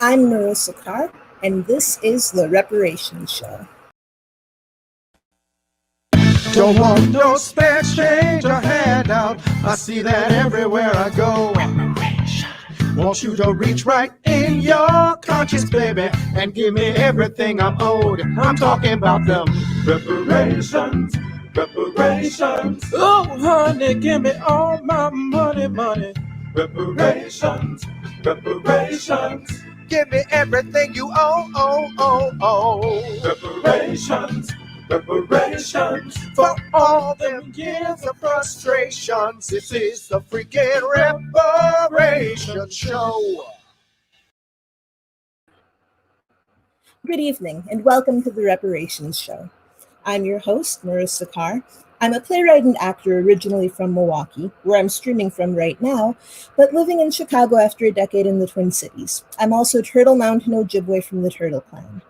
I'm Marisa Carr, and this is the Reparations Show. Don't want no spare change or handout. I see that everywhere I go. Want you to reach right in your conscience, baby, and give me everything I'm owed. I'm talking about them reparations, reparations. Oh, honey, give me all my money, money. Reparations, reparations. Give me everything you owe. Reparations. Reparations for all them years of frustrations. This is the freaking Reparations Show. Good evening, and welcome to the Reparations Show. I'm your host, Marisa Carr. I'm a playwright and actor originally from Milwaukee, where I'm streaming from right now, but living in Chicago after a decade in the Twin Cities. I'm also Turtle Mountain Ojibwe from the Turtle Clan.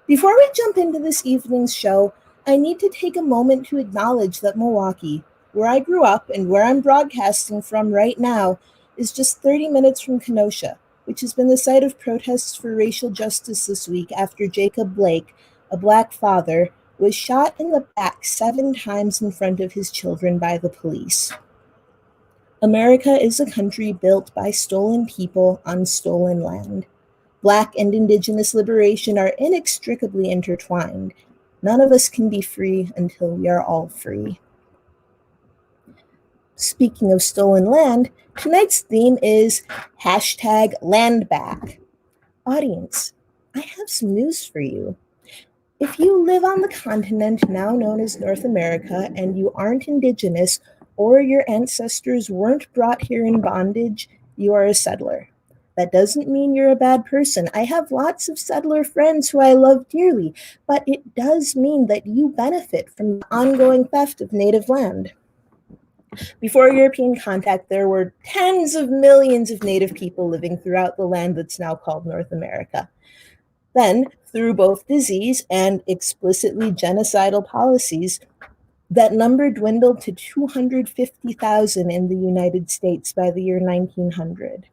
Before we jump into this evening's show, I need to take a moment to acknowledge that Milwaukee, where I grew up and where I'm broadcasting from right now, is just 30 minutes from Kenosha, which has been the site of protests for racial justice this week after Jacob Blake, a Black father, was shot in the back 7 times in front of his children by the police. America is a country built by stolen people on stolen land. Black and Indigenous liberation are inextricably intertwined. None of us can be free until we are all free. Speaking of stolen land, tonight's theme is #landback. Audience, I have some news for you. If you live on the continent now known as North America and you aren't Indigenous or your ancestors weren't brought here in bondage, you are a settler. That doesn't mean you're a bad person. I have lots of settler friends who I love dearly, but it does mean that you benefit from the ongoing theft of native land. Before European contact, there were tens of millions of native people living throughout the land that's now called North America. Then, through both disease and explicitly genocidal policies, that number dwindled to 250,000 in the United States by the year 1900.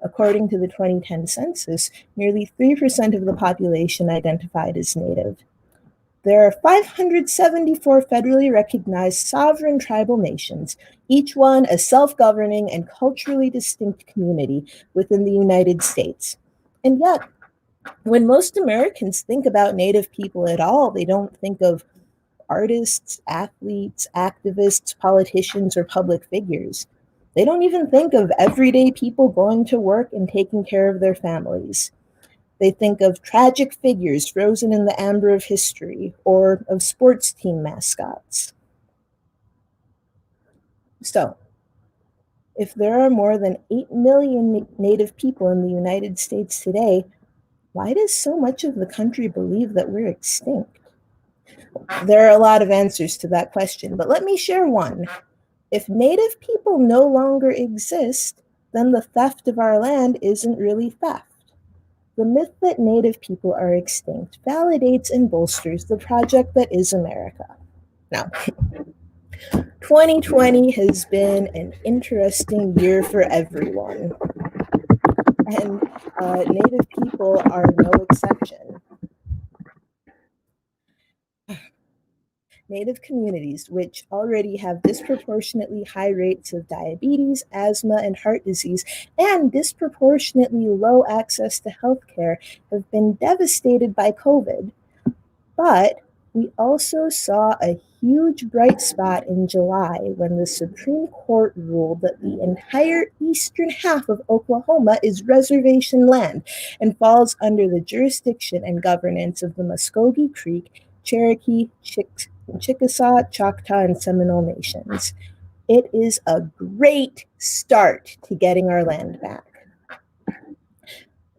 According to the 2010 census, nearly 3% of the population identified as Native. There are 574 federally recognized sovereign tribal nations, each one a self-governing and culturally distinct community within the United States. And yet, when most Americans think about Native people at all, they don't think of artists, athletes, activists, politicians, or public figures. They don't even think of everyday people going to work and taking care of their families. They think of tragic figures frozen in the amber of history or of sports team mascots. So, if there are more than 8 million Native people in the United States today, why does so much of the country believe that we're extinct? There are a lot of answers to that question, but let me share one. If Native people no longer exist, then the theft of our land isn't really theft. The myth that Native people are extinct validates and bolsters the project that is America. Now, 2020 has been an interesting year for everyone, and Native people are no exception. Native communities, which already have disproportionately high rates of diabetes, asthma, and heart disease, and disproportionately low access to healthcare, have been devastated by COVID. But we also saw a huge bright spot in July when the Supreme Court ruled that the entire eastern half of Oklahoma is reservation land and falls under the jurisdiction and governance of the Muskogee Creek, Cherokee, Chickasaw, Choctaw, and Seminole nations. It is a great start to getting our land back.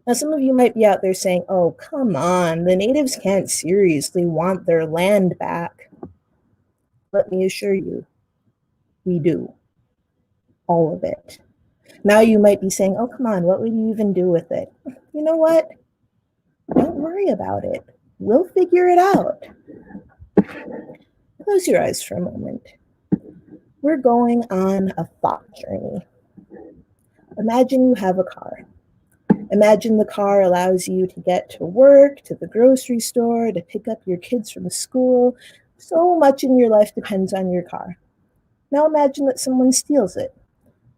Now, some of you might be out there saying, oh, come on, the natives can't seriously want their land back. Let me assure you, we do. All of it. Now you might be saying, oh, come on, what would you even do with it? You know what? Don't worry about it. We'll figure it out. Close your eyes for a moment. We're going on a thought journey. Imagine you have a car. Imagine the car allows you to get to work, to the grocery store, to pick up your kids from school. So much in your life depends on your car. Now imagine that someone steals it.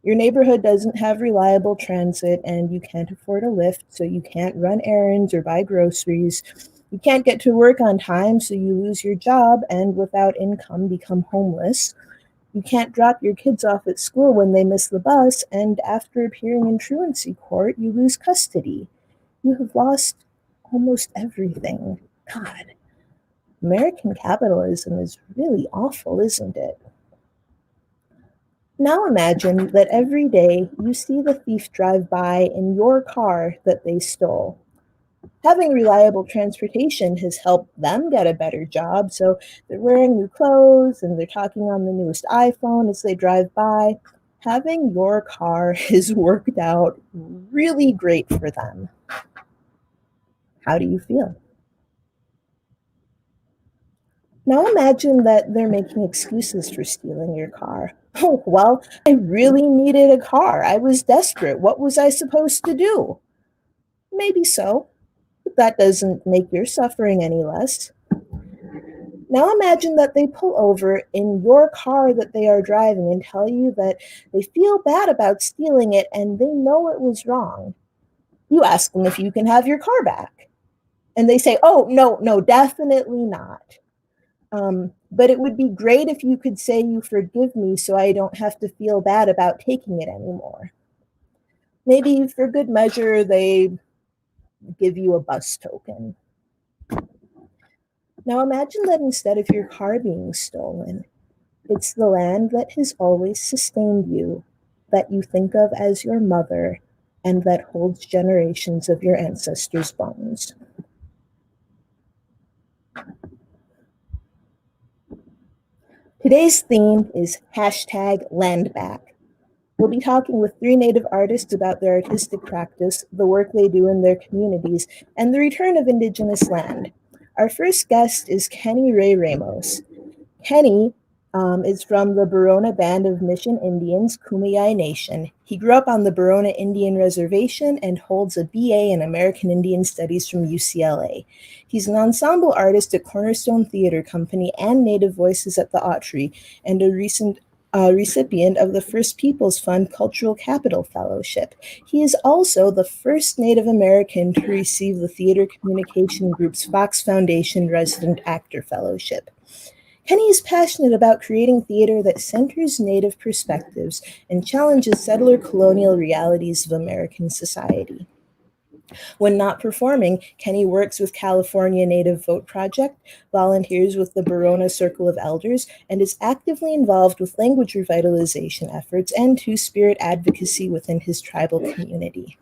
Your neighborhood doesn't have reliable transit and you can't afford a lift, so you can't run errands or buy groceries. You can't get to work on time, so you lose your job and without income become homeless. You can't drop your kids off at school when they miss the bus, and after appearing in truancy court, you lose custody. You have lost almost everything. God, American capitalism is really awful, isn't it? Now imagine that every day you see the thief drive by in your car that they stole. Having reliable transportation has helped them get a better job, so they're wearing new clothes and they're talking on the newest iPhone as they drive by. Having your car has worked out really great for them. How do you feel? Now imagine that they're making excuses for stealing your car. Oh, well, I really needed a car. I was desperate. What was I supposed to do? Maybe so, but that doesn't make your suffering any less. Now imagine that they pull over in your car that they are driving and tell you that they feel bad about stealing it and they know it was wrong. You ask them if you can have your car back. And they say, oh, no, definitely not. But it would be great if you could say you forgive me so I don't have to feel bad about taking it anymore. Maybe for good measure, they give you a bus token. Now imagine that instead of your car being stolen, it's the land that has always sustained you, that you think of as your mother, and that holds generations of your ancestors' bones. Today's theme is #landback. We'll be talking with 3 Native artists about their artistic practice, the work they do in their communities, and the return of Indigenous land. Our first guest is Kenny Ray Ramos. Kenny is from the Barona Band of Mission Indians, Kumeyaay Nation. He grew up on the Barona Indian Reservation and holds a BA in American Indian Studies from UCLA. He's an ensemble artist at Cornerstone Theater Company and Native Voices at the Autry, and a recent recipient of the First Peoples Fund Cultural Capital Fellowship. He is also the first Native American to receive the Theater Communication Group's Fox Foundation Resident Actor Fellowship. Kenny is passionate about creating theater that centers Native perspectives and challenges settler colonial realities of American society. When not performing, Kenny works with California Native Vote Project, volunteers with the Barona Circle of Elders, and is actively involved with language revitalization efforts and Two-Spirit advocacy within his tribal community.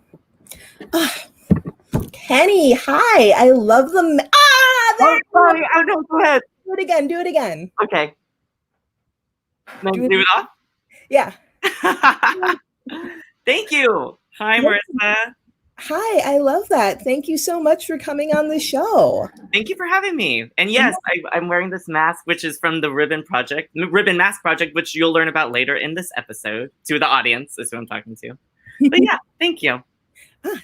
Kenny, hi! I love them. Oh, sorry. Oh, no, go ahead. Do it again. Okay. Can I do it off? Yeah. Thank you. Hi, Marisa. Hi, I love that. Thank you so much for coming on the show. Thank you for having me. And yes, I'm wearing this mask, which is from the Ribbon Mask Project, which you'll learn about later in this episode. To the audience is who I'm talking to. But yeah, thank you.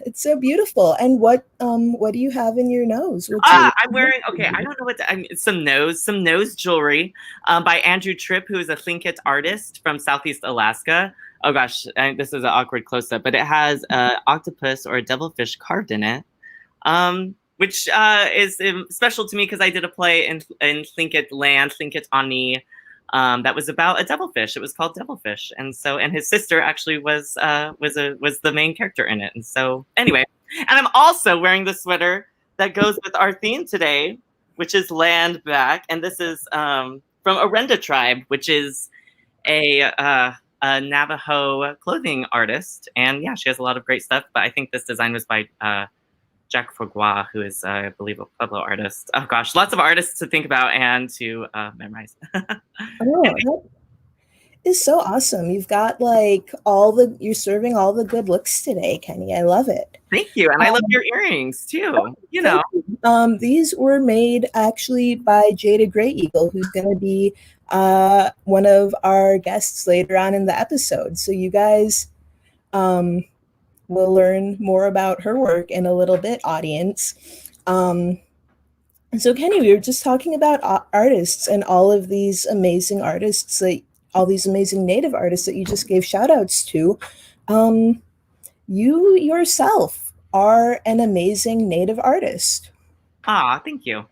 It's so beautiful. And what do you have in your nose? I'm wearing, I don't know what some nose jewelry by Andrew Tripp, who is a Tlingit artist from Southeast Alaska. Oh gosh, this is an awkward close-up, but it has an octopus or a devilfish carved in it, which is special to me because I did a play in Tlingit land, Tlingit Ani, that was about a devilfish. It was called Devilfish, and his sister actually was the main character in it. And so anyway, and I'm also wearing the sweater that goes with our theme today, which is Land Back, and this is from Orenda Tribe, which is a Navajo clothing artist, and yeah, she has a lot of great stuff. But I think this design was by Jack Forgois, who is, I believe, a Pueblo artist. Oh gosh, lots of artists to think about and to memorize. That is so awesome. You've got you're serving all the good looks today, Kenny. I love it. Thank you. And I love your earrings too. You know. These were made actually by Jada Gray Eagle, who's going to be one of our guests later on in the episode. So you guys we'll learn more about her work in a little bit, audience. So Kenny, we were just talking about artists and all of these amazing artists, that all these amazing Native artists that you just gave shout outs to. Um, you yourself are an amazing Native artist. Thank you.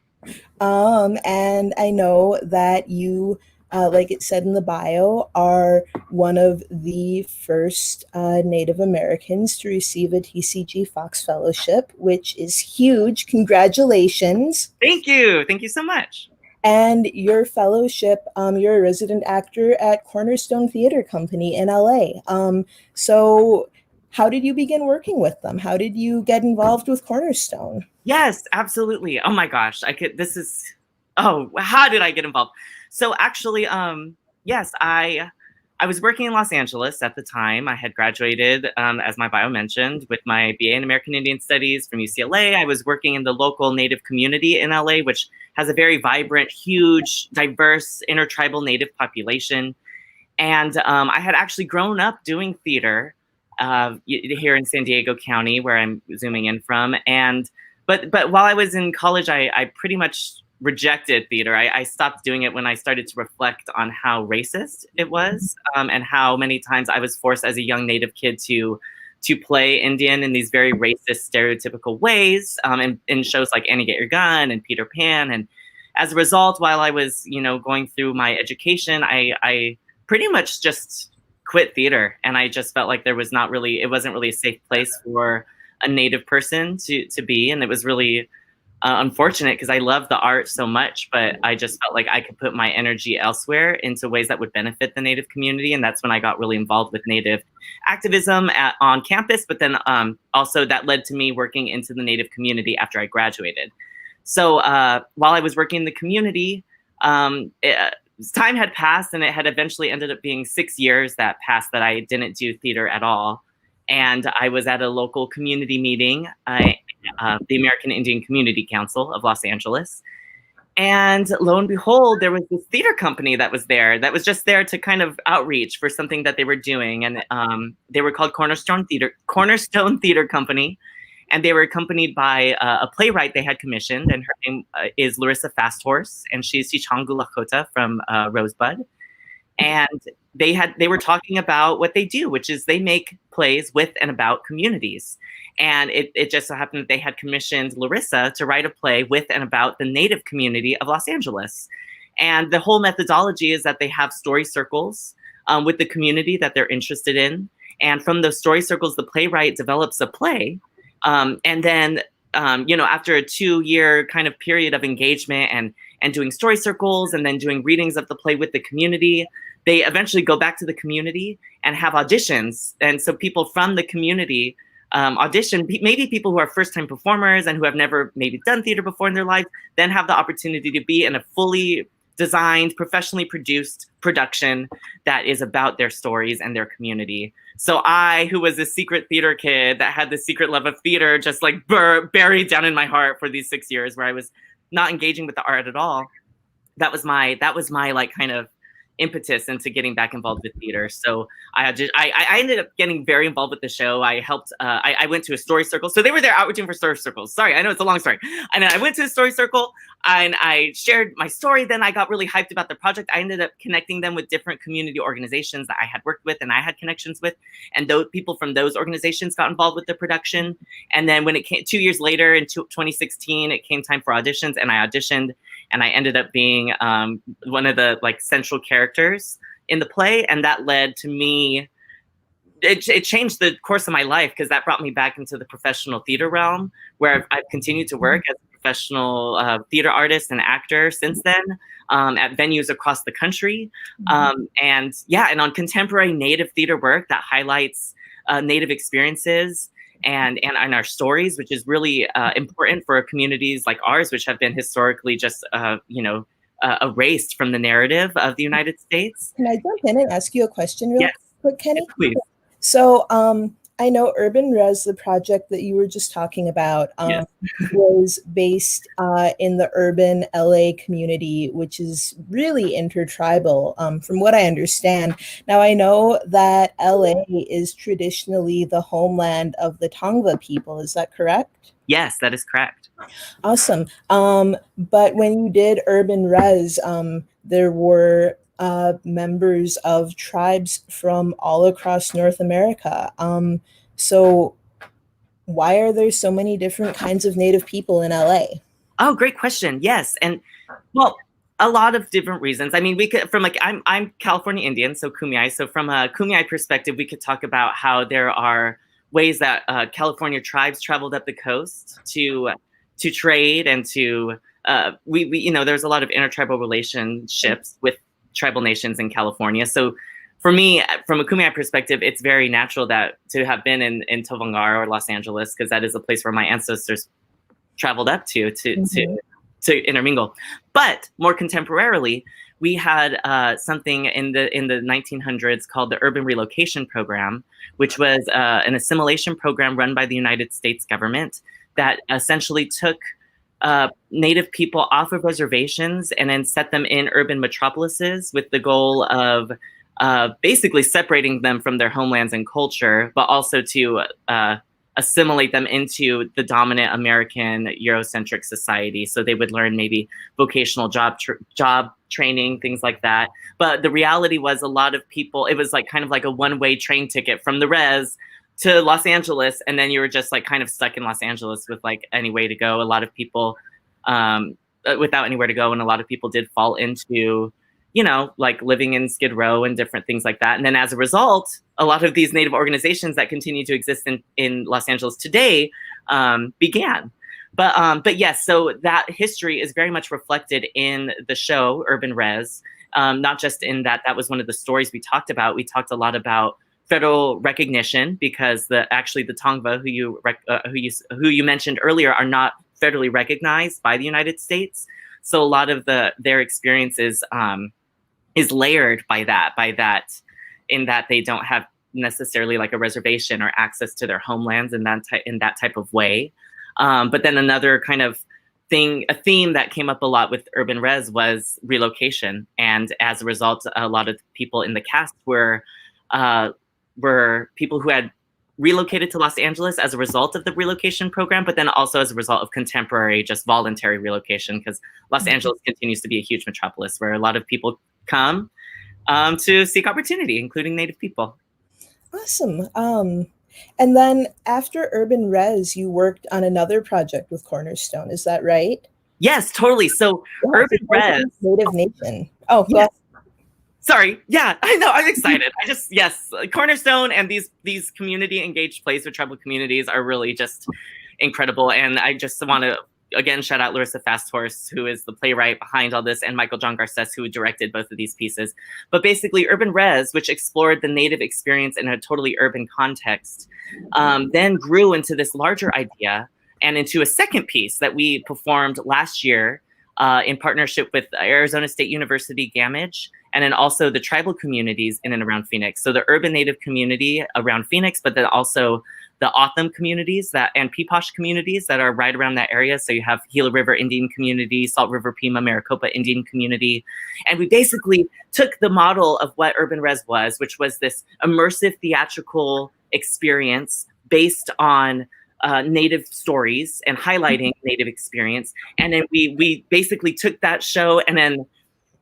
And I know that you, like it said in the bio, are one of the first Native Americans to receive a TCG Fox Fellowship, which is huge. Congratulations. Thank you. Thank you so much. And your fellowship, you're a resident actor at Cornerstone Theater Company in LA. So how did you begin working with them? How did you get involved with Cornerstone? Yes, absolutely. Oh my gosh, how did I get involved? So actually, yes, I was working in Los Angeles at the time. I had graduated, as my bio mentioned, with my BA in American Indian Studies from UCLA. I was working in the local Native community in LA, which has a very vibrant, huge, diverse intertribal Native population. And I had actually grown up doing theater here in San Diego County, where I'm zooming in from. But while I was in college, I pretty much rejected theater. I stopped doing it when I started to reflect on how racist it was, and how many times I was forced as a young Native kid to play Indian in these very racist, stereotypical ways, in shows like Annie Get Your Gun and Peter Pan. And as a result, while I was going through my education, I pretty much just quit theater, and I just felt like it wasn't really a safe place for a Native person to be. And it was really unfortunate because I love the art so much, but I just felt like I could put my energy elsewhere into ways that would benefit the Native community. And that's when I got really involved with Native activism on campus, but then also that led to me working into the Native community after I graduated. So while I was working in the community, time had passed, and it had eventually ended up being 6 years that passed that I didn't do theater at all. And I was at a local community meeting, the American Indian Community Council of Los Angeles. And lo and behold, there was this theater company that was there, that was just there to kind of outreach for something that they were doing. And they were called Cornerstone Theater Company. And they were accompanied by a playwright they had commissioned, and her name is Larissa Fasthorse, and she's Chichangu Lakota from Rosebud. And they were talking about what they do, which is they make plays with and about communities. And it just so happened that they had commissioned Larissa to write a play with and about the Native community of Los Angeles. And the whole methodology is that they have story circles with the community that they're interested in. And from those story circles, the playwright develops a play. And then, after a 2-year kind of period of engagement and doing story circles and then doing readings of the play with the community, they eventually go back to the community and have auditions. And so people from the community audition, maybe people who are first-time performers and who have never maybe done theater before in their life, then have the opportunity to be in a fully designed, professionally produced production that is about their stories and their community. So I, who was a secret theater kid that had the secret love of theater just like buried down in my heart for these 6 years where I was not engaging with the art at all, that was my like kind of impetus into getting back involved with theater. So I ended up getting very involved with the show. I helped, I went to a story circle. So they were there outreaching for story circles. Sorry, I know it's a long story. And I went to a story circle and I shared my story. Then I got really hyped about the project. I ended up connecting them with different community organizations that I had worked with and I had connections with. And those people from those organizations got involved with the production. And then when it came 2 years later in 2016, it came time for auditions, and I auditioned. And I ended up being one of the like central characters in the play. And that led to me, it changed the course of my life, because that brought me back into the professional theater realm, where I've continued to work as a professional theater artist and actor since then, at venues across the country. And on contemporary Native theater work that highlights Native experiences and our stories, which is really important for communities like ours, which have been historically just, erased from the narrative of the United States. Can I jump in and ask you a question real quick, Kenny? Yes, please. So I know Urban Res, the project that you were just talking about, Yes. was based in the urban LA community, which is really intertribal, from what I understand. Now, I know that LA is traditionally the homeland of the Tongva people. Is that correct? Yes, that is correct. Awesome. But when you did Urban Res, there were members of tribes from all across North America. So why are there so many different kinds of Native people in LA? Oh, great question. Yes, and well, a lot of different reasons. I mean, we could from like I'm California Indian, so Kumeyaay. So from a Kumeyaay perspective, we could talk about how there are ways that California tribes traveled up the coast to trade and to we you know there's a lot of intertribal relationships with tribal nations in California. So for me, from a Kumeyaay perspective, it's very natural that to have been in Tovangar or Los Angeles, because that is a place where my ancestors traveled up to intermingle. But more contemporarily, we had something in the 1900s called the Urban Relocation Program, which was an assimilation program run by the United States government that essentially took Native people off of reservations and then set them in urban metropolises with the goal of basically separating them from their homelands and culture, but also to assimilate them into the dominant American Eurocentric society. So they would learn maybe vocational job training, things like that. But the reality was a lot of people, it was like kind of like a one-way train ticket from the res to Los Angeles. And then you were just like kind of stuck in Los Angeles with like any way to go. A lot of people without anywhere to go. And a lot of people did fall into, you know, like living in Skid Row and different things like that. And then as a result, a lot of these Native organizations that continue to exist in Los Angeles today began. But yes, so that history is very much reflected in the show Urban Res, not just in that was one of the stories we talked about. We talked a lot about federal recognition because the Tongva who you mentioned earlier are not federally recognized by the United States. So a lot of their experiences is layered by that in that they don't have necessarily like a reservation or access to their homelands in that type of way. But then another kind of a theme that came up a lot with Urban Res was relocation. And as a result, a lot of people in the cast were people who had relocated to Los Angeles as a result of the relocation program, but then also as a result of contemporary, just voluntary relocation, because Los Angeles continues to be a huge metropolis where a lot of people come to seek opportunity, including Native people. Awesome. And then after Urban Res, you worked on another project with Cornerstone. Is that right? Yes, totally. So Urban Res, Native Nation. Oh, yes. Sorry. Yeah, I know. I'm excited. Yes, Cornerstone and these community engaged plays with tribal communities are really just incredible. And I just want to again shout out Larissa Fasthorse, who is the playwright behind all this, and Michael John Garces, who directed both of these pieces. But basically, Urban Res, which explored the Native experience in a totally urban context, then grew into this larger idea and into a second piece that we performed last year in partnership with Arizona State University Gamage, and then also the tribal communities in and around Phoenix. So the urban Native community around Phoenix, but then also the Otham communities and Peeposh communities that are right around that area. So you have Gila River Indian community, Salt River Pima, Maricopa Indian community. And we basically took the model of what Urban Res was, which was this immersive theatrical experience based on Native stories and highlighting Native experience. And then we basically took that show and then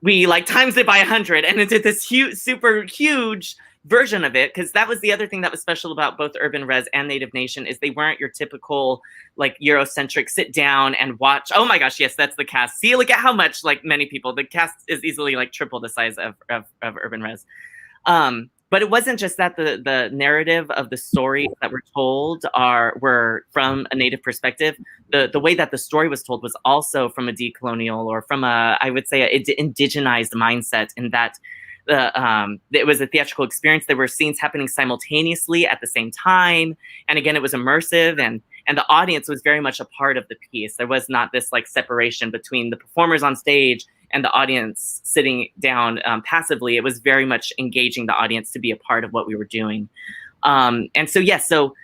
we like times it by 100 and it did this super huge version of it, because that was the other thing that was special about both Urban Res and Native Nation is they weren't your typical like Eurocentric sit down and watch. Oh my gosh, yes, that's the cast. See, look at how much like many people. The cast is easily like triple the size of Urban Res. But it wasn't just that the narrative of the stories that were told were from a Native perspective. The way that the story was told was also from a decolonial or from I would say, an indigenized mindset, in that it was a theatrical experience. There were scenes happening simultaneously at the same time. And again, it was immersive and the audience was very much a part of the piece. There was not this like separation between the performers on stage and the audience sitting down passively. It was very much engaging the audience to be a part of what we were doing. And so, yes, so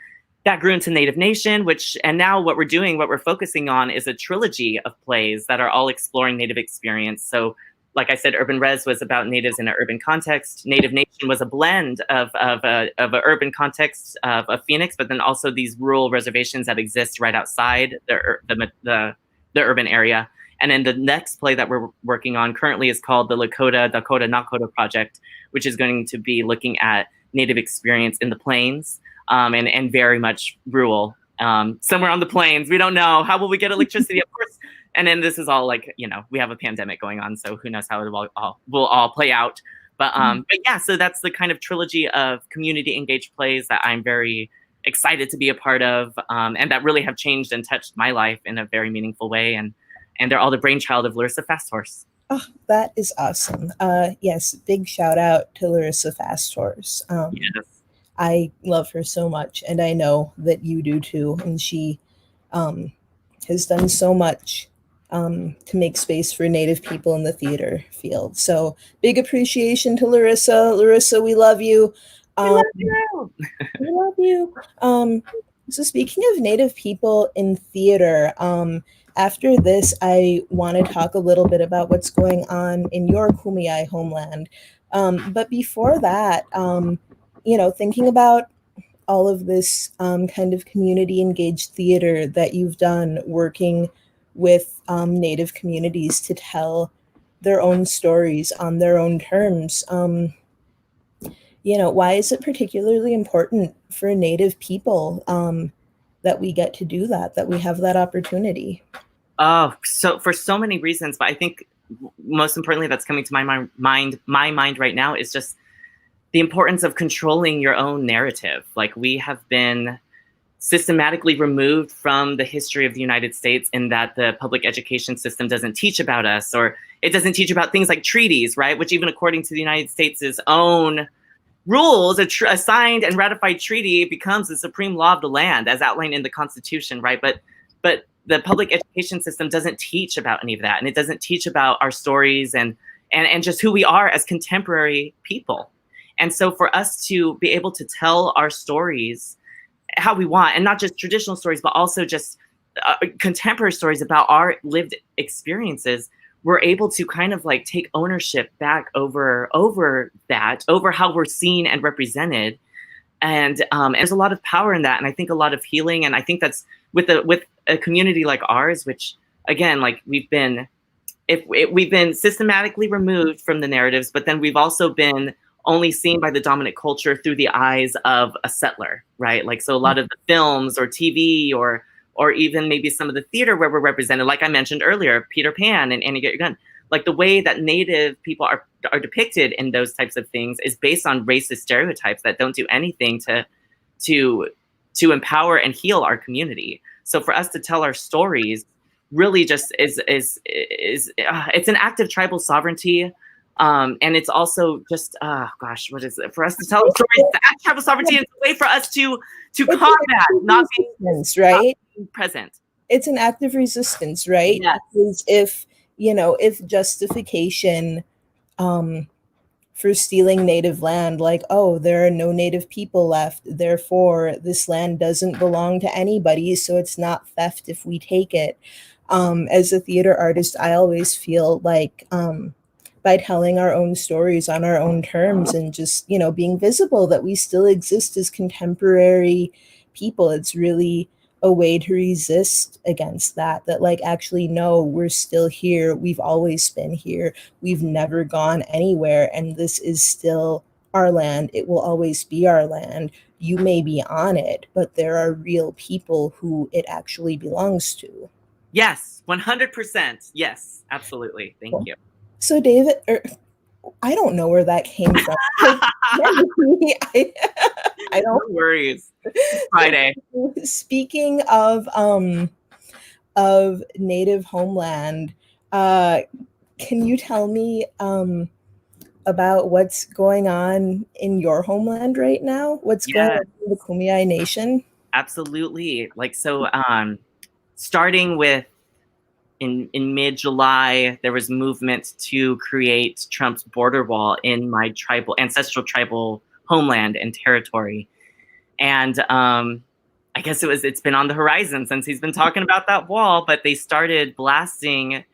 that grew into Native Nation, and now what we're focusing on is a trilogy of plays that are all exploring Native experience. So, like I said, Urban Res was about Natives in an urban context. Native Nation was a blend of an urban context of Phoenix, but then also these rural reservations that exist right outside the urban area. And then the next play that we're working on currently is called the Lakota Dakota Nakota Project, which is going to be looking at Native experience in the plains, and very much rural, somewhere on the plains. We don't know. How will we get electricity? Of course. And then this is all like, we have a pandemic going on, so who knows how it will all play out. But yeah, so that's the kind of trilogy of community engaged plays that I'm very excited to be a part of, and that really have changed and touched my life in a very meaningful way. And they're all the brainchild of Larissa Fasthorse. Oh, that is awesome. Yes, big shout out to Larissa Fasthorse. Yes. I love her so much, and I know that you do too. And she has done so much to make space for Native people in the theater field. So big appreciation to Larissa. Larissa, we love you. We love you. We love you. So speaking of Native people in theater, after this, I want to talk a little bit about what's going on in your Kumeyaay homeland. But before that, thinking about all of this kind of community engaged theater that you've done, working with Native communities to tell their own stories on their own terms. Why is it particularly important for Native people that we get to do that we have that opportunity? Oh, so for so many reasons, but I think most importantly that's coming to my mind right now is just the importance of controlling your own narrative. Like, we have been systematically removed from the history of the United States in that the public education system doesn't teach about us, or it doesn't teach about things like treaties, right? Which, even according to the United States' own rules, a signed and ratified treaty becomes the supreme law of the land, as outlined in the Constitution, right? But the public education system doesn't teach about any of that, and it doesn't teach about our stories and just who we are as contemporary people. And so for us to be able to tell our stories how we want, and not just traditional stories, but also just contemporary stories about our lived experiences, we're able to kind of like take ownership back over how we're seen and represented. And there's a lot of power in that, and I think a lot of healing. And I think that's with a community like ours, which, again, like, we've been systematically removed from the narratives, but then we've also been only seen by the dominant culture through the eyes of a settler, right? Like, so a lot of the films or TV or even maybe some of the theater where we're represented, like I mentioned earlier, Peter Pan and Annie Get Your Gun, like the way that Native people are depicted in those types of things is based on racist stereotypes that don't do anything to empower and heal our community. So for us to tell our stories really just is it's an act of tribal sovereignty. And it's also just, what is it? For us to tell stories, to act tribal sovereignty is a way for us to combat not being, right? Present. It's an act of resistance, right? Yes. Because if justification for stealing Native land, like, oh, there are no Native people left, therefore this land doesn't belong to anybody, so it's not theft if we take it. As a theater artist, I always feel like by telling our own stories on our own terms and just, being visible that we still exist as contemporary people, it's really a way to resist against that, like, actually, no, we're still here. We've always been here. We've never gone anywhere. And this is still our land. It will always be our land. You may be on it, but there are real people who it actually belongs to. Yes, 100%. Yes, absolutely. Thank you. So David, I don't know where that came from. I don't. No worries. It's Friday. Speaking of Native homeland, can you tell me about what's going on in your homeland right now? What's going on in the Kumeyaay Nation? Absolutely. Like, so starting with in mid-July, there was movement to create Trump's border wall in my ancestral tribal homeland and territory. And I guess it's been on the horizon since he's been talking about that wall, but they started blasting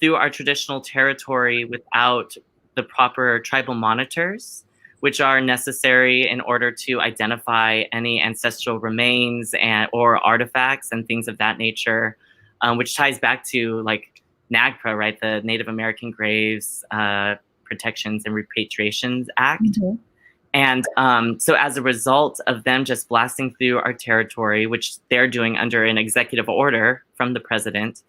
through our traditional territory without the proper tribal monitors, which are necessary in order to identify any ancestral remains or artifacts and things of that nature, which ties back to like NAGPRA, right? The Native American Graves Protections and Repatriations Act. Mm-hmm. And so as a result of them just blasting through our territory, which they're doing under an executive order from the president,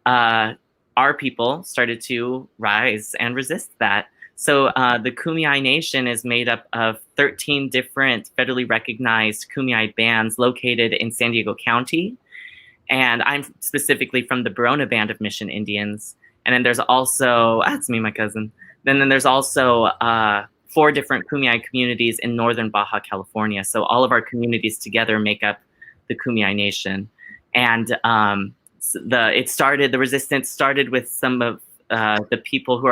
our people started to rise and resist that. So the Kumeyaay Nation is made up of 13 different federally recognized Kumeyaay bands located in San Diego County. And I'm specifically from the Barona Band of Mission Indians. And then there's also, that's me, my cousin. Then there's also 4 different Kumeyaay communities in northern Baja California. So all of our communities together make up the Kumeyaay Nation. And the resistance started with some of the people who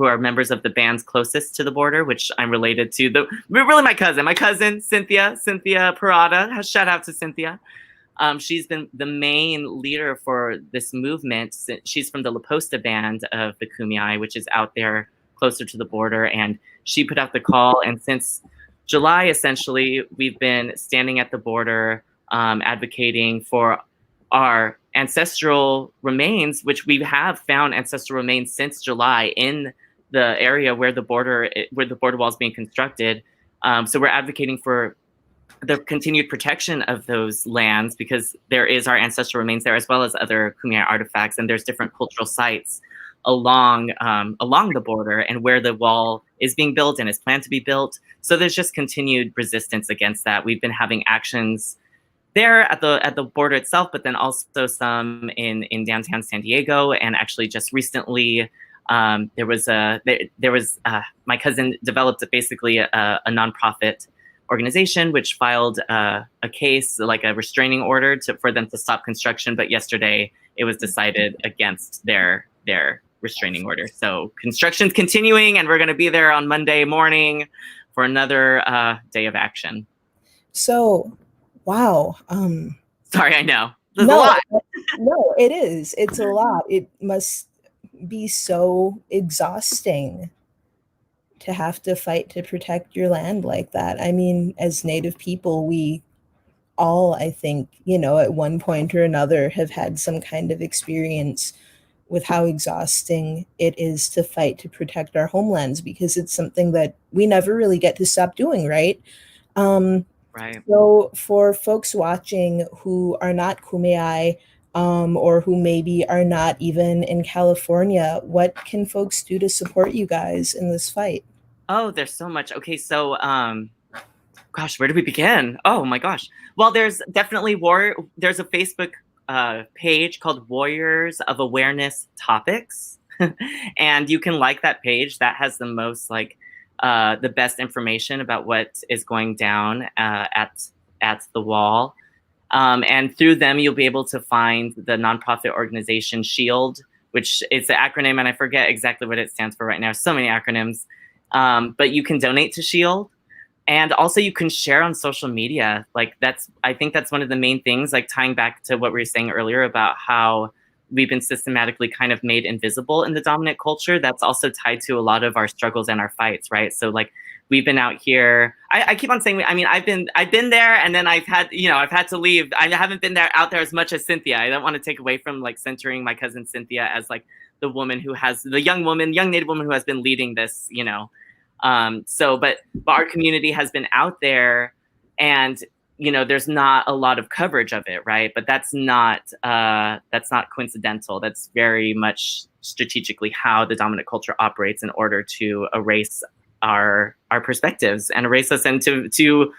are members of the bands closest to the border, which I'm related to. Really my cousin Cynthia Parada. Shout out to Cynthia. She's been the main leader for this movement. She's from the La Posta band of the Kumeyaay, which is out there closer to the border. And she put out the call. And since July, essentially, we've been standing at the border, advocating for our ancestral remains, which we have found ancestral remains since July in the area where the border wall is being constructed. So we're advocating for the continued protection of those lands because there is our ancestral remains there as well as other Kumeyaay artifacts, and there's different cultural sites along the border and where the wall is being built and is planned to be built. So there's just continued resistance against that. We've been having actions there at the border itself, but then also some in downtown San Diego. And actually just recently, there was my cousin developed basically a nonprofit organization which filed a case, like a restraining order for them to stop construction. But yesterday it was decided against their restraining order. So construction's continuing, and we're going to be there on Monday morning for another day of action. So, wow. Sorry, I know. There's a lot. No, it is. It's a lot. It must be so exhausting to have to fight to protect your land like that. I mean, as Native people, we all, I think, at one point or another have had some kind of experience with how exhausting it is to fight to protect our homelands, because it's something that we never really get to stop doing, right? Right. So for folks watching who are not Kumeyaay, or who maybe are not even in California, what can folks do to support you guys in this fight? Oh, there's so much. Okay, so gosh, where do we begin? Oh my gosh. Well, there's definitely there's a Facebook page called Warriors of Awareness Topics. And you can like that page. That has the most the best information about what is going down at the wall. And through them, you'll be able to find the nonprofit organization SHIELD, which is the acronym, and I forget exactly what it stands for right now. So many acronyms. But you can donate to SHIELD. And also you can share on social media. I think that's one of the main things, tying back to what we were saying earlier about how we've been systematically kind of made invisible in the dominant culture. That's also tied to a lot of our struggles and our fights, right? So we've been out here. I keep on saying, I've been there, and then I've had to leave. I haven't been out there as much as Cynthia. I don't want to take away from centering my cousin Cynthia as the woman who has the young Native woman who has been leading this, but our community has been out there, and there's not a lot of coverage of it, right? But that's not coincidental. That's very much strategically how the dominant culture operates in order to erase our perspectives and erase us, and to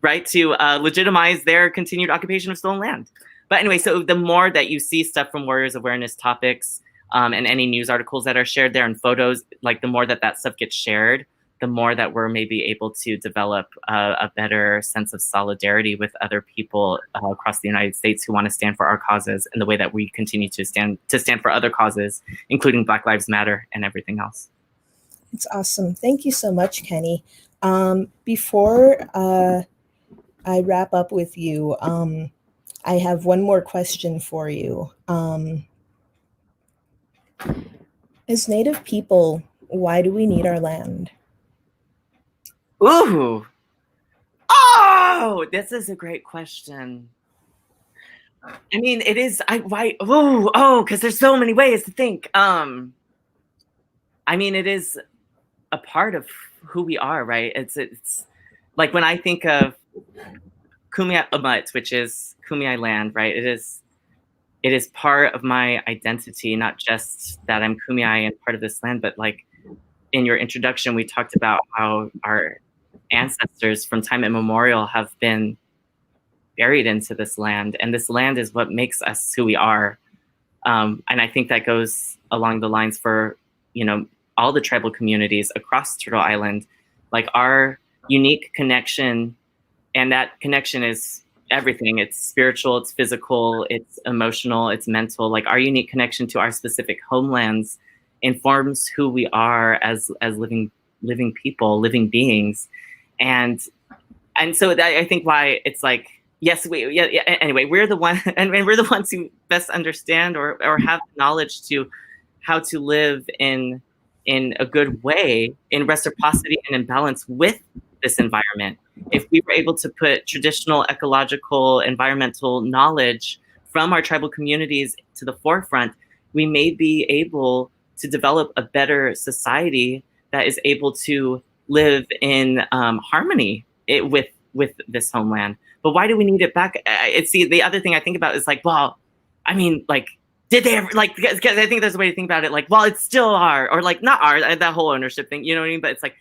legitimize their continued occupation of stolen land. But anyway, so the more that you see stuff from Warriors Awareness Topics, and any news articles that are shared there and photos, the more that stuff gets shared, the more that we're maybe able to develop a better sense of solidarity with other people across the United States who want to stand for our causes in the way that we continue to stand for other causes, including Black Lives Matter and everything else. It's awesome. Thank you so much, Kenny. Before I wrap up with you, I have one more question for you. As Native people, why do we need our land? Ooh. Oh, this is a great question. I mean, it is. Because there's so many ways to think. I mean, it is a part of who we are, right? It's like when I think of Kumeyaay Umut, which is Kumeyaay land, right? It is part of my identity, not just that I'm Kumeyaay and part of this land, but like in your introduction, we talked about how our ancestors from time immemorial have been buried into this land, and this land is what makes us who we are. And I think that goes along the lines for, all the tribal communities across Turtle Island, like our unique connection, and that connection is everything. It's spiritual, it's physical, it's emotional, it's mental. Like our unique connection to our specific homelands informs who we are as living people, living beings, and so that, I think why it's like yes, anyway, we're the one, and we're the ones who best understand or have knowledge to how to live in a good way, in reciprocity and in balance with this environment. If we were able to put traditional ecological environmental knowledge from our tribal communities to the forefront, we may be able to develop a better society that is able to live in harmony with this homeland. But why do we need it back? The other thing I think about is like, well, I mean, like, did they ever, like, because I think there's a way to think about it, like, well, it's still our, or like not our, that whole ownership thing, you know what I mean? But it's like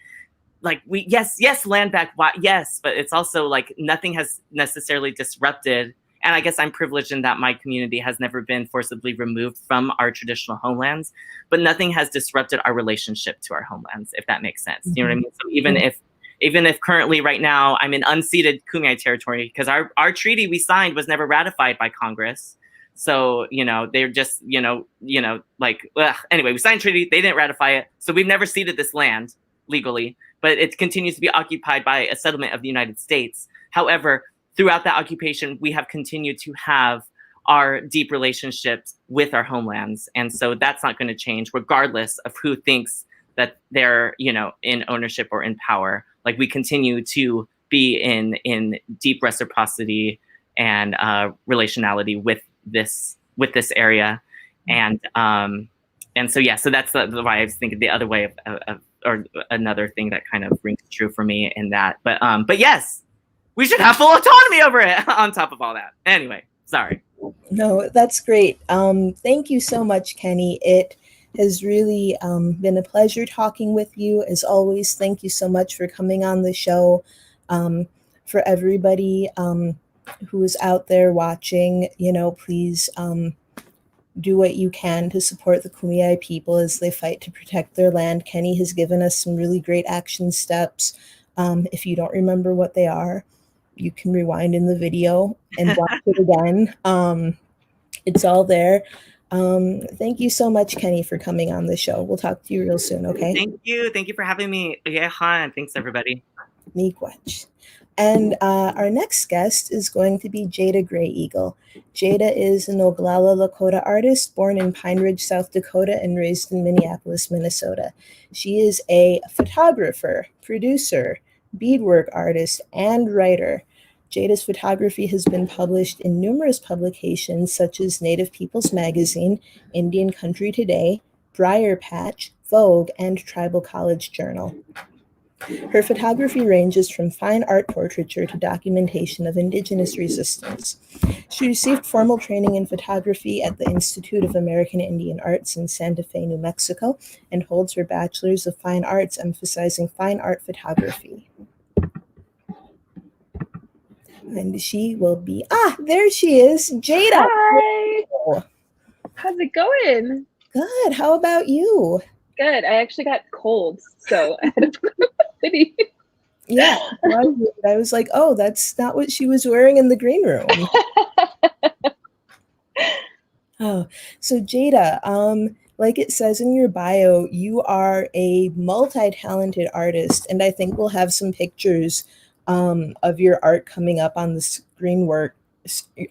we, yes, land back, yes, but it's also like nothing has necessarily disrupted. And I guess I'm privileged in that my community has never been forcibly removed from our traditional homelands, but nothing has disrupted our relationship to our homelands, if that makes sense. You know what I mean? So even if currently right now I'm in unceded Kumeyaay territory, because our treaty we signed was never ratified by Congress. So, they're just, like, anyway, we signed a treaty, they didn't ratify it. So we've never ceded this land legally, but it continues to be occupied by a settlement of the United States. However, throughout that occupation, we have continued to have our deep relationships with our homelands. And so that's not going to change regardless of who thinks that they're, in ownership or in power. Like we continue to be in deep reciprocity and relationality with this area. And so, yeah, so that's why I was thinking the other way of or another thing that kind of rings true for me in that. But yes, we should have full autonomy over it on top of all that. Anyway, sorry. No, that's great. Thank you so much, Kenny. It has really been a pleasure talking with you. As always, thank you so much for coming on the show. For everybody who is out there watching, please do what you can to support the Kumeyaay people as they fight to protect their land. Kenny has given us some really great action steps. If you don't remember what they are, you can rewind in the video and watch it again. It's all there. Thank you so much, Kenny, for coming on the show. We'll talk to you real soon, okay? Thank you. Thank you for having me. Yeah, and thanks, everybody. Miigwech. And our next guest is going to be Jada Gray Eagle. Jada is an Oglala Lakota artist born in Pine Ridge, South Dakota, and raised in Minneapolis, Minnesota. She is a photographer, producer, beadwork artist, and writer. Jada's photography has been published in numerous publications such as Native Peoples Magazine, Indian Country Today, Briar Patch, Vogue, and Tribal College Journal. Her photography ranges from fine art portraiture to documentation of Indigenous resistance. She received formal training in photography at the Institute of American Indian Arts in Santa Fe, New Mexico, and holds her Bachelor's of Fine Arts emphasizing fine art photography. And she will be, there she is, Jada. Hi. How's it going? Good. How about you? Good. I actually got colds, so I had to put on a hoodie. Yeah. I was like, oh, that's not what she was wearing in the green room. Oh, so Jada, like it says in your bio, you are a multi-talented artist, and I think we'll have some pictures of your art coming up on the screen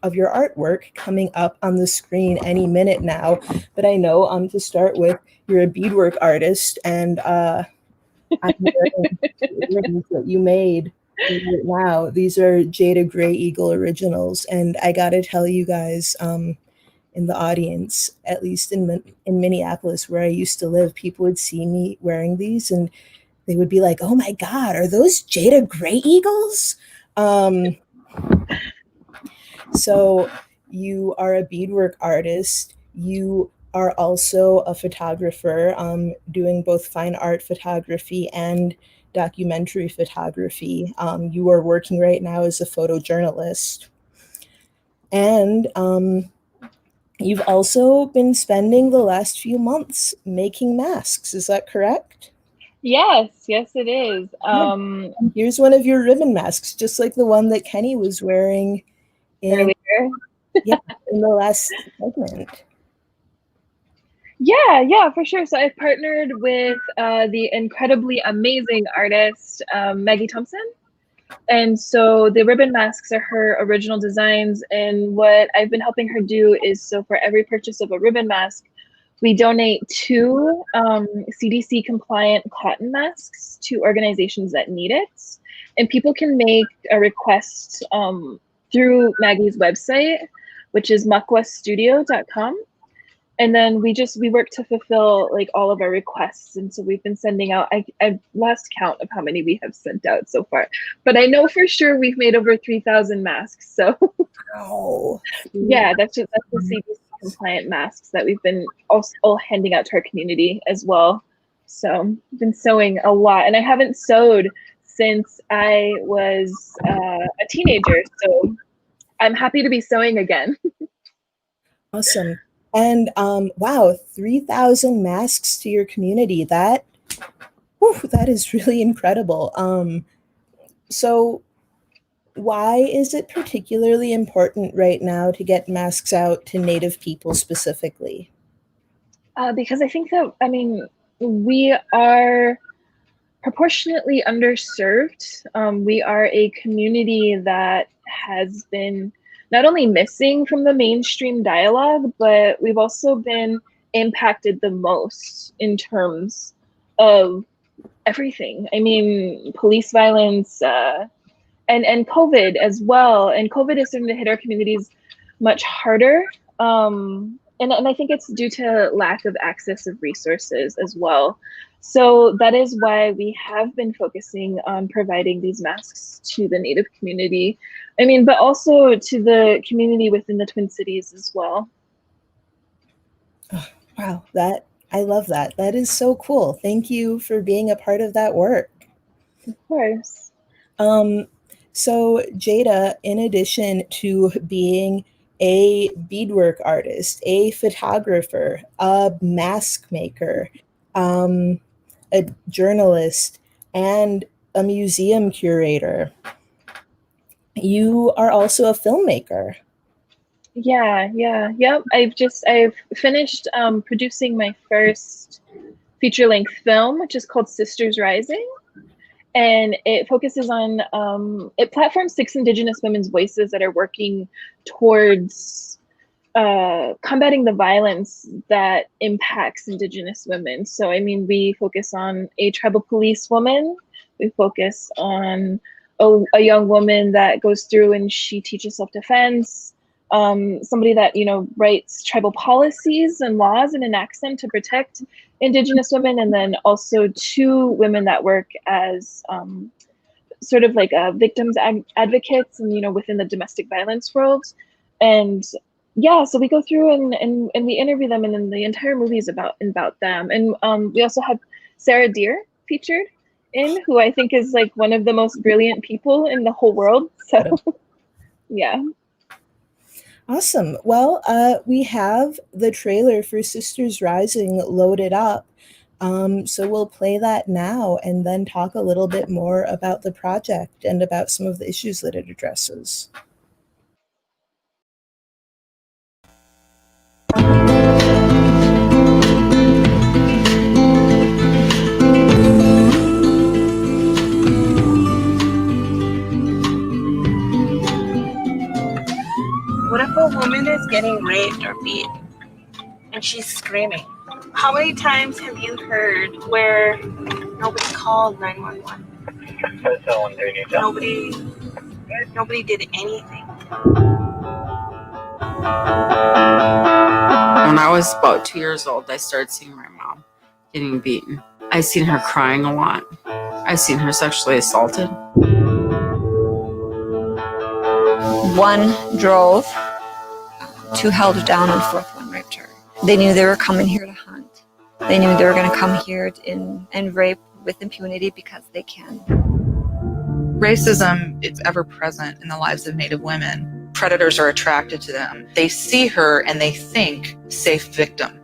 of your artwork coming up on the screen any minute now. But I know to start with, you're a beadwork artist, and I'm wearing earrings that you made right now. These are Jada Gray Eagle originals, and I gotta tell you guys, in the audience, at least in Minneapolis, where I used to live, people would see me wearing these, and they would be like, "Oh my God, are those Jada Gray Eagles?" So you are a beadwork artist. You are also a photographer, doing both fine art photography and documentary photography. You are working right now as a photojournalist. And you've also been spending the last few months making masks. Is that correct? Yes, it is. Here's one of your ribbon masks, just like the one that Kenny was wearing in the last segment. Yeah, for sure. So I've partnered with the incredibly amazing artist Maggie Thompson. And so the ribbon masks are her original designs. And what I've been helping her do is, so for every purchase of a ribbon mask, we donate 2 CDC compliant cotton masks to organizations that need it. And people can make a request through Maggie's website, which is makwastudio.com. And then we work to fulfill like all of our requests. And so we've been sending out, I've lost count of how many we have sent out so far, but I know for sure we've made over 3,000 masks. So yeah, that's the CDC compliant masks that we've been all handing out to our community as well. So I've been sewing a lot, and I haven't sewed since I was a teenager. So I'm happy to be sewing again. Awesome. And wow, 3,000 masks to your community. That is really incredible. So why is it particularly important right now to get masks out to Native people specifically? Because I think that, we are proportionately underserved. We are a community that has been not only missing from the mainstream dialogue, but we've also been impacted the most in terms of everything. I mean, police violence and COVID as well. And COVID is starting to hit our communities much harder. And I think it's due to lack of access of resources as well. So that is why we have been focusing on providing these masks to the Native community. But also to the community within the Twin Cities as well. Oh, wow, I love that. That is so cool. Thank you for being a part of that work. Of course. So Jada, in addition to being a beadwork artist, a photographer, a mask maker, a journalist, and a museum curator, you are also a filmmaker. Yep. I've finished producing my first feature-length film, which is called Sisters Rising. And it focuses on, it platforms 6 Indigenous women's voices that are working towards combating the violence that impacts Indigenous women. So, we focus on a tribal police woman. We focus on a young woman that goes through and she teaches self-defense. Somebody that, writes tribal policies and laws and enacts them to protect Indigenous women. And then also 2 women that work as sort of like victims advocates and, within the domestic violence world. And yeah, so we go through and we interview them, and then the entire movie is about them. And we also have Sarah Deer featured in, who I think is like one of the most brilliant people in the whole world. So yeah. Awesome. Well, we have the trailer for Sisters Rising loaded up. So we'll play that now and then talk a little bit more about the project and about some of the issues that it addresses. a woman is getting raped or beat and she's screaming, how many times have you heard where nobody called 911? Nobody did anything. When I was about 2 years old, I started seeing my mom getting beaten. I seen her crying a lot. I seen her sexually assaulted. One drove, two held her down, and fourth one raped her. They knew they were coming here to hunt. They knew they were going to come here and rape with impunity because they can. Racism is ever present in the lives of Native women. Predators are attracted to them. They see her and they think safe victim.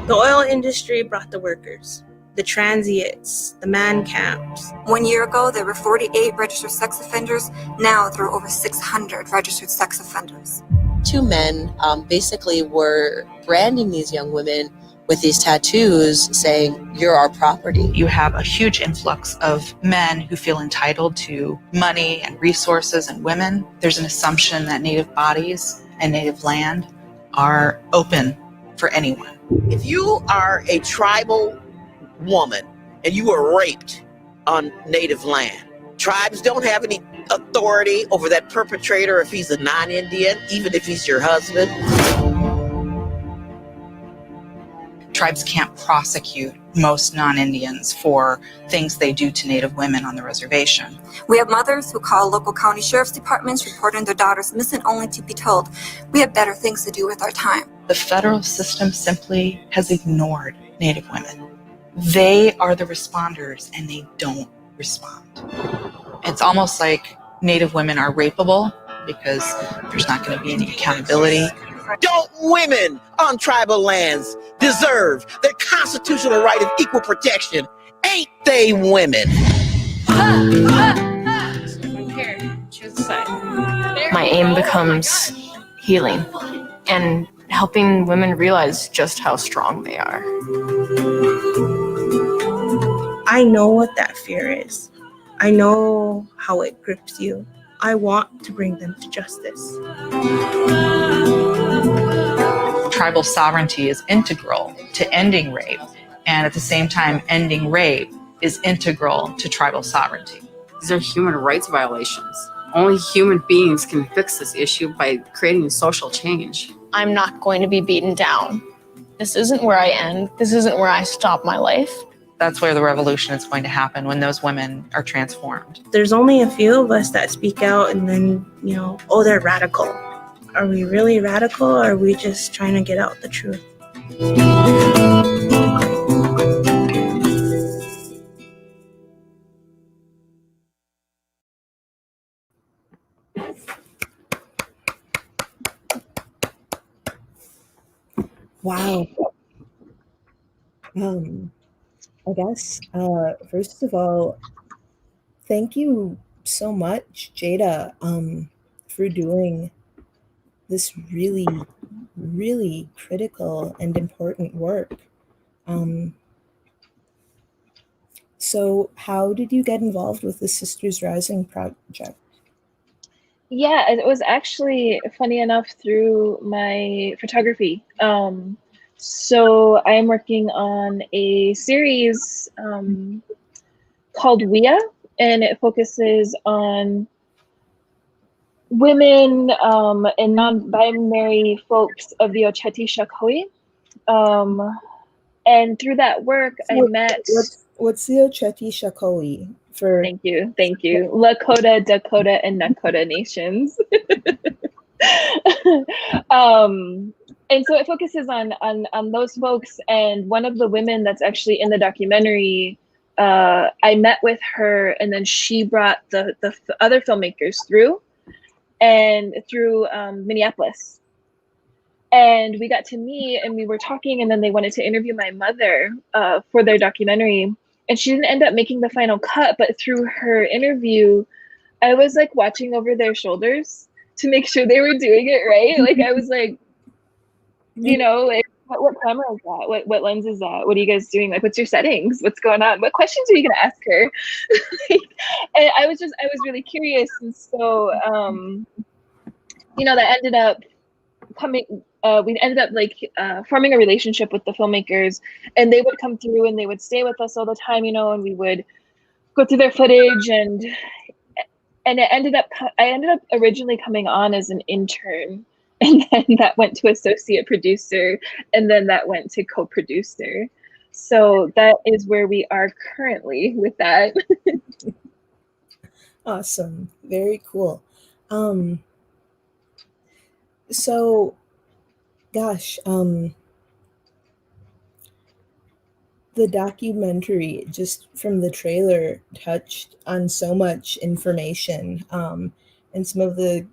The oil industry brought the workers, the transients, the man camps. 1 year ago, there were 48 registered sex offenders. Now there are over 600 registered sex offenders. Two men basically were branding these young women with these tattoos saying, you're our property. You have a huge influx of men who feel entitled to money and resources and women. There's an assumption that Native bodies and Native land are open for anyone. If you are a tribal woman and you were raped on Native land, tribes don't have any authority over that perpetrator if he's a non-Indian, even if he's your husband. Tribes can't prosecute most non-Indians for things they do to Native women on the reservation. We have mothers who call local county sheriff's departments reporting their daughters missing only to be told, we have better things to do with our time. The federal system simply has ignored Native women. They are the responders and they don't respond. It's almost like Native women are rapeable because there's not going to be any accountability. Don't women on tribal lands deserve their constitutional right of equal protection? Ain't they women? My aim becomes healing and helping women realize just how strong they are. I know what that fear is. I know how it grips you. I want to bring them to justice. Tribal sovereignty is integral to ending rape, and at the same time, ending rape is integral to tribal sovereignty. These are human rights violations. Only human beings can fix this issue by creating social change. I'm not going to be beaten down. This isn't where I end. This isn't where I stop my life. That's where the revolution is going to happen, when those women are transformed. There's only a few of us that speak out and then, oh, they're radical. Are we really radical, or are we just trying to get out the truth? Wow. I guess, first of all, thank you so much, Jada, for doing this really, really critical and important work. So how did you get involved with the Sisters Rising project? Yeah, it was actually funny enough through my photography. So I'm working on a series called WIA, and it focuses on women and non-binary folks of the Oceti Sakowin. And through that work, I met... What's the Oceti Sakowin? Thank you. Lakota, Dakota, and Nakota nations. And so it focuses on those folks. And one of the women that's actually in the documentary, I met with her, and then she brought the other filmmakers through Minneapolis. And we got to meet and we were talking, and then they wanted to interview my mother for their documentary. And she didn't end up making the final cut, but through her interview, I was like watching over their shoulders to make sure they were doing it right. Like I was like, like what camera is that? What lens is that? What are you guys doing? Like, what's your settings? What's going on? What questions are you gonna ask her? And I was really curious. And so, that ended up coming. We ended up forming a relationship with the filmmakers, and they would come through and they would stay with us all the time, and we would go through their footage, and it ended up. I ended up originally coming on as an intern, and then that went to associate producer, and then that went to co-producer. So that is where we are currently with that. Awesome. Very cool. So gosh, the documentary, just from the trailer, touched on so much information. And some of the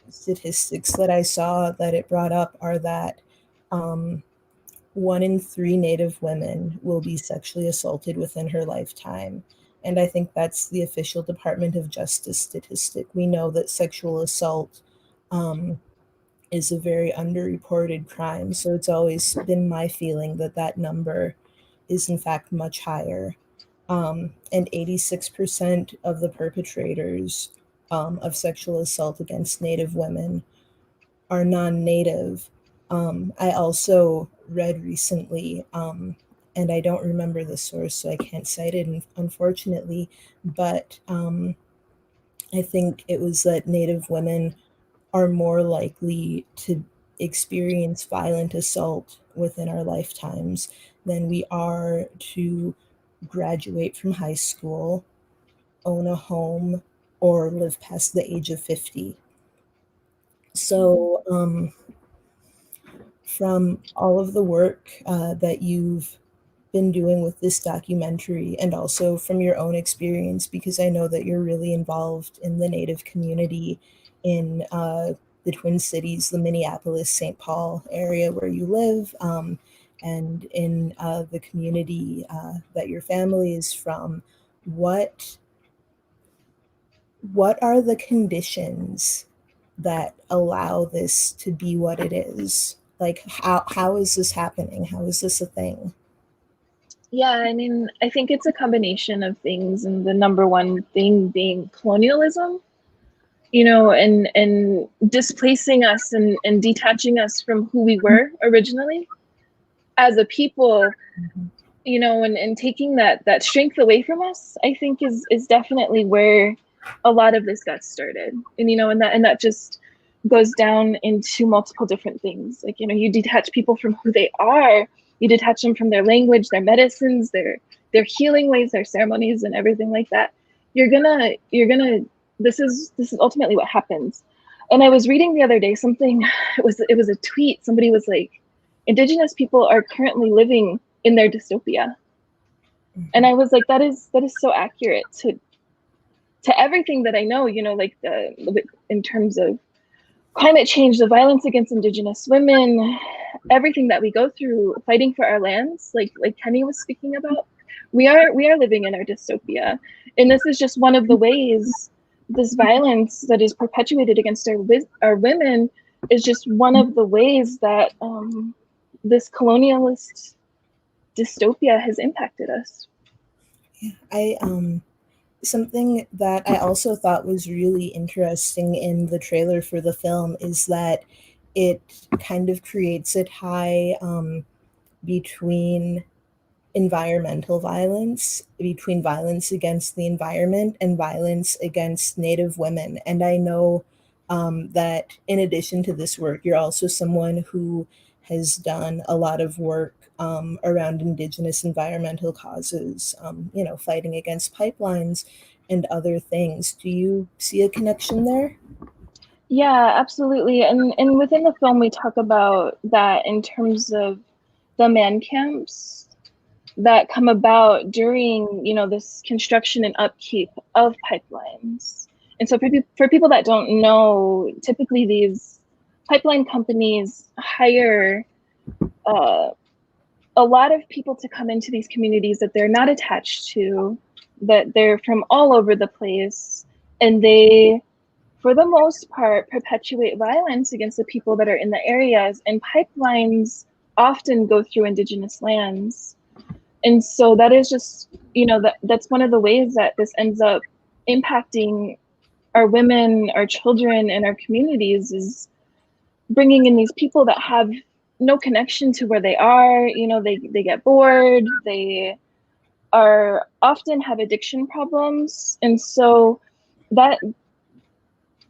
statistics that I saw that it brought up are that 1 in 3 Native women will be sexually assaulted within her lifetime. And I think that's the official Department of Justice statistic. We know that sexual assault is a very underreported crime. So it's always been my feeling that that number is in fact much higher. And 86% of the perpetrators of sexual assault against Native women are non-Native. I also read recently, and I don't remember the source, so I can't cite it, unfortunately, but I think it was that Native women are more likely to experience violent assault within our lifetimes than we are to graduate from high school, own a home, or live past the age of 50. So, from all of the work that you've been doing with this documentary, and also from your own experience, because I know that you're really involved in the Native community in the Twin Cities, the Minneapolis, St. Paul area where you live, and in the community that your family is from, what are the conditions that allow this to be what it is? Like, how is this happening? How is this a thing? Yeah, I mean, I think it's a combination of things, and the number one thing being colonialism, and displacing us and detaching us from who we were originally as a people, and taking that strength away from us, I think is definitely where a lot of this got started. And that just goes down into multiple different things. Like, you detach people from who they are, you detach them from their language, their medicines, their healing ways, their ceremonies, and everything like that. You're gonna this is ultimately what happens. And I was reading the other day something, it was a tweet. Somebody was like, Indigenous people are currently living in their dystopia. And I was like, that is so accurate to everything that I know, like in terms of climate change, the violence against Indigenous women, everything that we go through fighting for our lands, like Kenny was speaking about. We are living in our dystopia. And this is just one of the ways this violence that is perpetuated against our women is just one of the ways that this colonialist dystopia has impacted us. I something that I also thought was really interesting in the trailer for the film is that it kind of creates a tie between environmental violence, between violence against the environment and violence against Native women. And I know that in addition to this work, you're also someone who has done a lot of work around Indigenous environmental causes, fighting against pipelines and other things. Do you see a connection there? Yeah, absolutely. And within the film, we talk about that in terms of the man camps that come about during, this construction and upkeep of pipelines. And so for people that don't know, typically these pipeline companies hire a lot of people to come into these communities that they're not attached to, that they're from all over the place, and they, for the most part, perpetuate violence against the people that are in the areas. And pipelines often go through Indigenous lands. And so that is just, that's one of the ways that this ends up impacting our women, our children, and our communities is bringing in these people that have no connection to where they are. You know, they get bored, they are often have addiction problems, and so that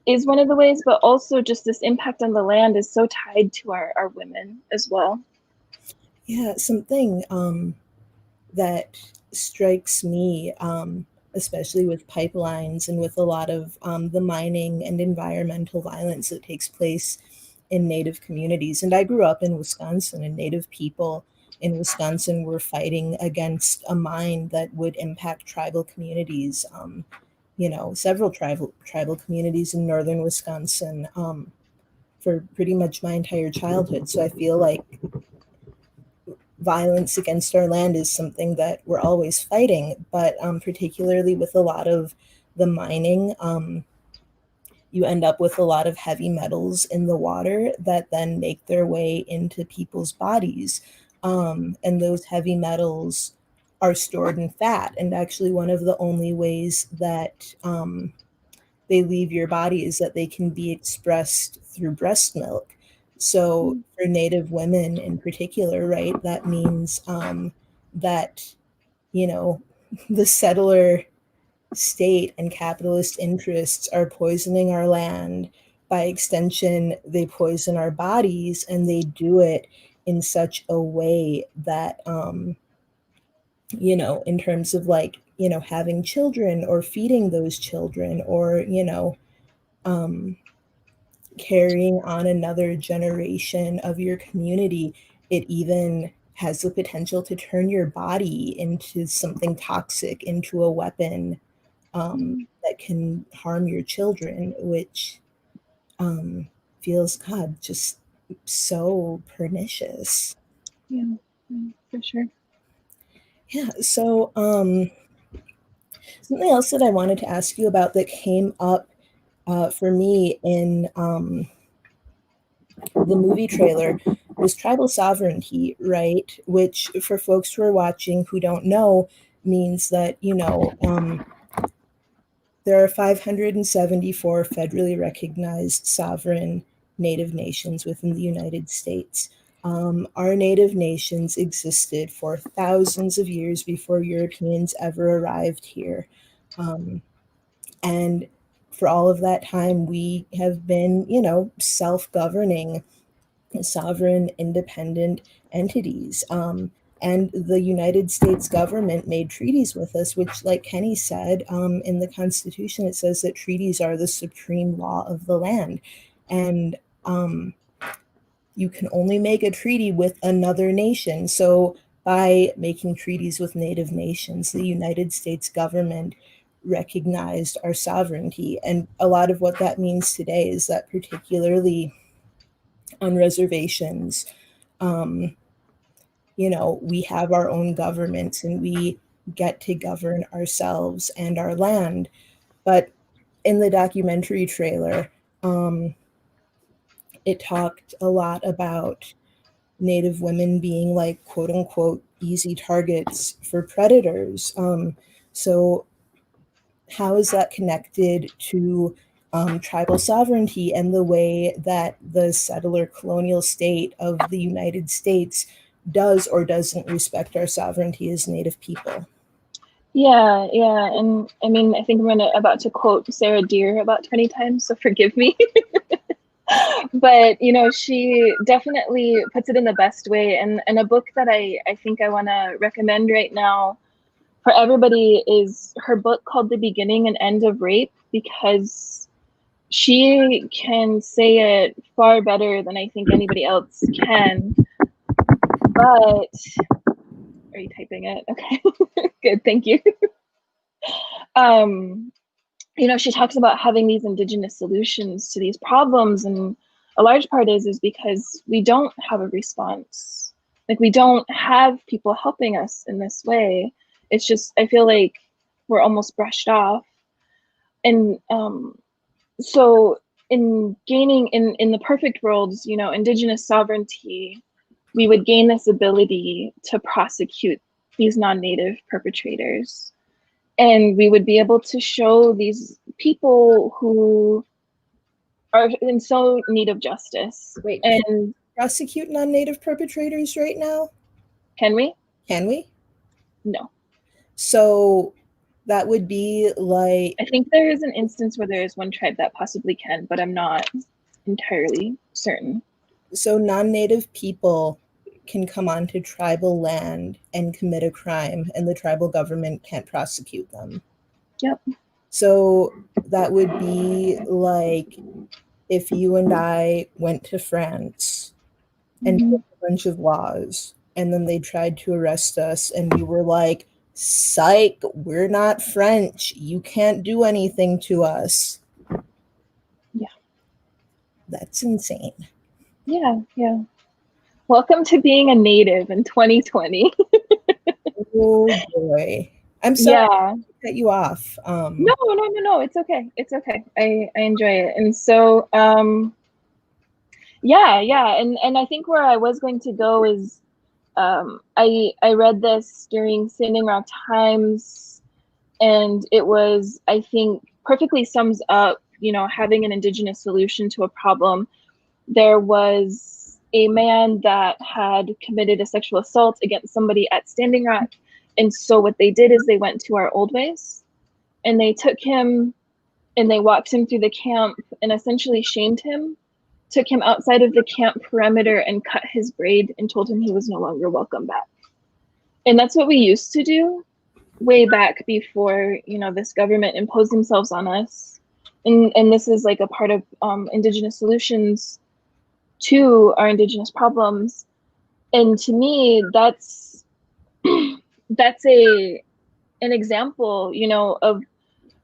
is one of the ways, but also just this impact on the land is so tied to our women as well. Yeah, something that strikes me, especially with pipelines and with a lot of the mining and environmental violence that takes place in Native communities. And I grew up in Wisconsin, and Native people in Wisconsin were fighting against a mine that would impact tribal communities. Several tribal communities in northern Wisconsin for pretty much my entire childhood. So I feel like violence against our land is something that we're always fighting, but particularly with a lot of the mining, you end up with a lot of heavy metals in the water that then make their way into people's bodies. And those heavy metals are stored in fat. And actually, one of the only ways that they leave your body is that they can be expressed through breast milk. So for Native women in particular, right, that means that, you know, the settler state and capitalist interests are poisoning our land. By extension, they poison our bodies, and they do it in such a way that, in terms of like, having children or feeding those children or, um, carrying on another generation of your community, it even has the potential to turn your body into something toxic, into a weapon that can harm your children, which feels, God, just so pernicious. Yeah, for sure. Yeah. So, something else that I wanted to ask you about that came up for me in the movie trailer was tribal sovereignty, right? Which, for folks who are watching who don't know, means that, there are 574 federally recognized sovereign Native nations within the United States. Our Native nations existed for thousands of years before Europeans ever arrived here. And for all of that time, we have been, self governing, sovereign, independent entities. And the United States government made treaties with us, which, like Kenny said, in the Constitution, it says that treaties are the supreme law of the land. And you can only make a treaty with another nation. So by making treaties with Native nations, the United States government recognized our sovereignty. And a lot of what that means today is that, particularly on reservations, we have our own governments and we get to govern ourselves and our land. But in the documentary trailer, it talked a lot about Native women being like, quote unquote, easy targets for predators. So how is that connected to tribal sovereignty and the way that the settler colonial state of the United States does or doesn't respect our sovereignty as Native people? Yeah, and I mean, I think I'm about to quote Sarah Deer about 20 times, so forgive me. But she definitely puts it in the best way, and a book that I think I want to recommend right now for everybody is her book called The Beginning and End of Rape, because she can say it far better than I think anybody else can. But are you typing it? Okay. Good, thank you. She talks about having these indigenous solutions to these problems, and a large part is because we don't have a response. Like, we don't have people helping us in this way. It's just, I feel like we're almost brushed off. And so in gaining in the perfect worlds, indigenous sovereignty, we would gain this ability to prosecute these non-native perpetrators. And we would be able to show these people who are in so need of justice. Wait, and prosecute non-native perpetrators right now? can we? Can we? No. So that would be like, I think there is an instance where there is one tribe that possibly can, but I'm not entirely certain. so non-native people can come onto tribal land and commit a crime, and the tribal government can't prosecute them. Yep. So that would be like if you and I went to France and Mhm. did a bunch of laws, and then they tried to arrest us, and we were like, psych, we're not French. You can't do anything to us. Yeah. That's insane. Yeah, yeah. Welcome to being a native in 2020. Oh boy. I'm sorry Yeah. to cut you off. No. It's okay. It's okay. I enjoy it. And so, yeah. And I think where I was going to go is, I read this during Standing Rock Times, and it was, I think, perfectly sums up, having an Indigenous solution to a problem. There was a man that had committed a sexual assault against somebody at Standing Rock. And so what they did is they went to our old ways, and they took him and they walked him through the camp and essentially shamed him, took him outside of the camp perimeter and cut his braid and told him he was no longer welcome back. And that's what we used to do way back before, this government imposed themselves on us. And this is like a part of Indigenous solutions to our Indigenous problems. And to me, that's that's an example, of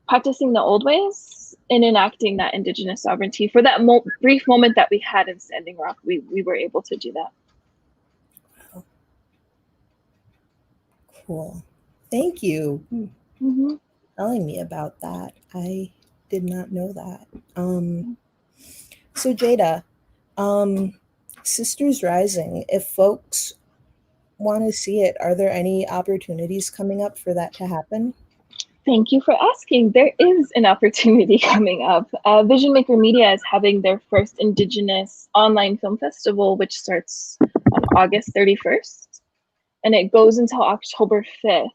practicing the old ways and enacting that Indigenous sovereignty. For that brief moment that we had in Standing Rock, we were able to do that. Cool. Thank you Mm-hmm. telling me about that. I did not know that. So Jada, Sisters Rising, if folks want to see it, are there any opportunities coming up for that to happen? Thank you for asking. There is an opportunity coming up. Vision Maker Media is having their first Indigenous online film festival, which starts on August 31st, and it goes until October 5th.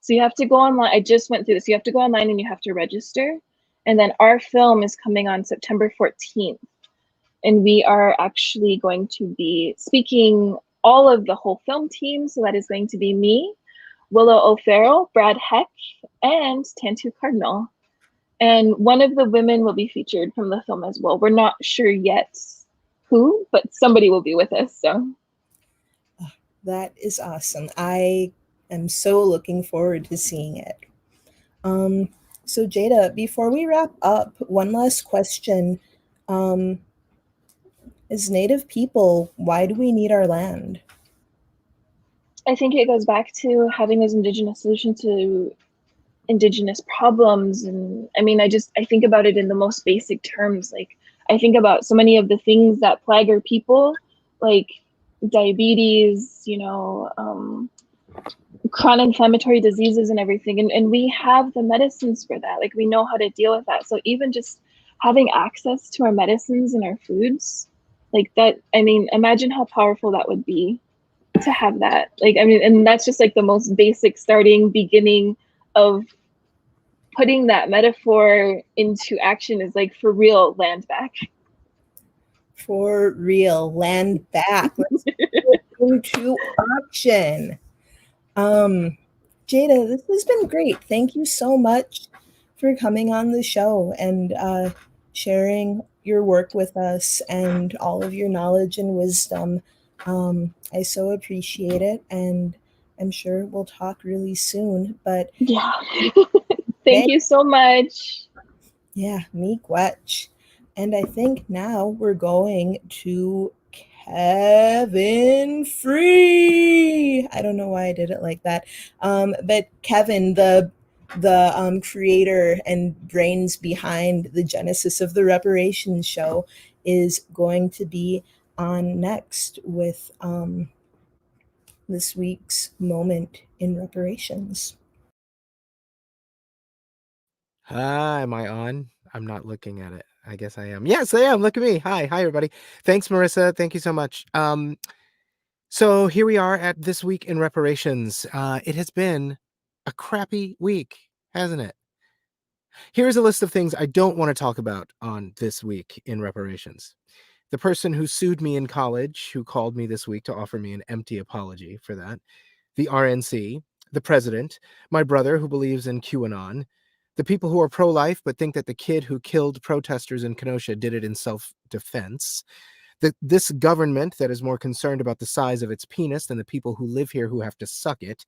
So you have to go online. I just went through this. You have to go online and you have to register. And then our film is coming on September 14th. And we are actually going to be speaking all of the whole film team. So that is going to be me, Willow O'Farrell, Brad Heck, and Tantu Cardinal. And one of the women will be featured from the film as well. We're not sure yet who, but somebody will be with us. So that is awesome. I am so looking forward to seeing it. So Jada, before we wrap up, one last question. As Native people, why do we need our land? I think it goes back to having those Indigenous solutions to Indigenous problems. And I mean, I think about it in the most basic terms. Like, I think about so many of the things that plague our people, like diabetes, chronic inflammatory diseases and everything. And we have the medicines for that. Like, we know how to deal with that. So even just having access to our medicines and our foods, like that, I mean, imagine how powerful that would be to have that. Like, I mean, and that's just like the most basic beginning of putting that metaphor into action, is like, for real, land back. For real, land back. Let's go into action. Jada, this has been great. Thank you so much for coming on the show and sharing your work with us and all of your knowledge and wisdom. I so appreciate it, and I'm sure we'll talk really soon. But yeah, thank you so much. Yeah, miigwech. And I think now we're going to Kevin Free. I don't know why I did it like that. But Kevin, the creator and brains behind the genesis of the Reparations show, is going to be on next with this week's moment in reparations. Hi, am I on? I'm not looking at it. I guess I am. Yes, I am. Look at me. Hi, everybody. Thanks, Marissa. Thank you so much. So here we are at This Week in Reparations. It has been a crappy week, hasn't it? Here's a list of things I don't want to talk about on This Week in Reparations. The person who sued me in college, who called me this week to offer me an empty apology for that. The RNC, the president, my brother who believes in QAnon, the people who are pro-life but think that the kid who killed protesters in Kenosha did it in self-defense, this government that is more concerned about the size of its penis than the people who live here who have to suck it,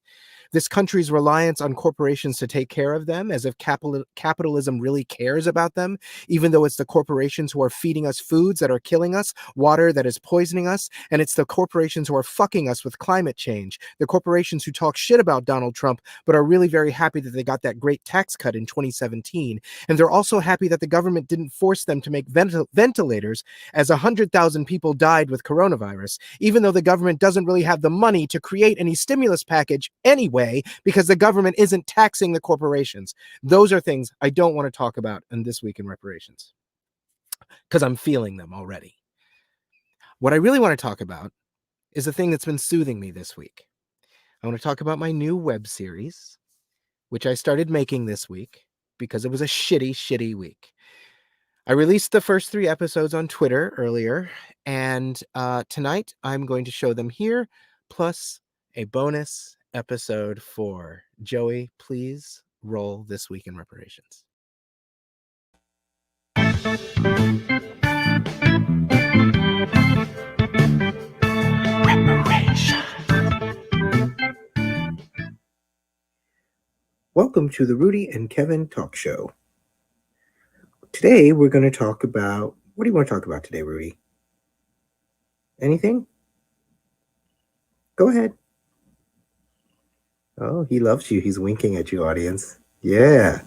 this country's reliance on corporations to take care of them, as if capitalism really cares about them, even though it's the corporations who are feeding us foods that are killing us, water that is poisoning us, and it's the corporations who are fucking us with climate change, the corporations who talk shit about Donald Trump but are really very happy that they got that great tax cut in 2017, and they're also happy that the government didn't force them to make ventilators as 100,000 people died with coronavirus, even though the government doesn't really have the money to create any stimulus package anyway, because the government isn't taxing the corporations. Those are things I don't want to talk about in This Week in Reparations, because I'm feeling them already. What I really want to talk about is the thing that's been soothing me this week. I want to talk about my new web series, which I started making this week because it was a shitty week. I released the first 3 episodes on Twitter earlier, and tonight I'm going to show them here, plus a bonus episode for Joey. Please roll This Week in Reparations. Welcome to the Rudy and Kevin Talk Show. Today we're going to talk about, what do you want to talk about today, Rudy? Anything? Go ahead. Oh, he loves you. He's winking at you, audience. Yeah.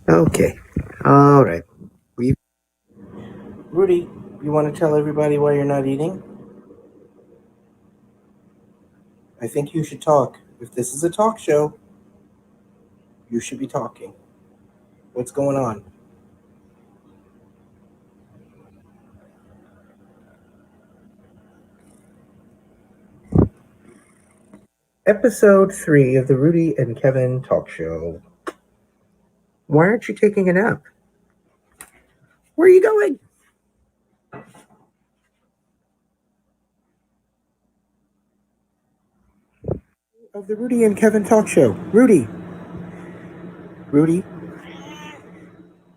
Okay. All right. Rudy, you want to tell everybody why you're not eating? I think you should talk. If this is a talk show, you should be talking. What's going on? Episode 3 of the Rudy and Kevin Talk Show. Why aren't you taking a nap? Where are you going? Of the Rudy and Kevin Talk Show. Rudy. Rudy?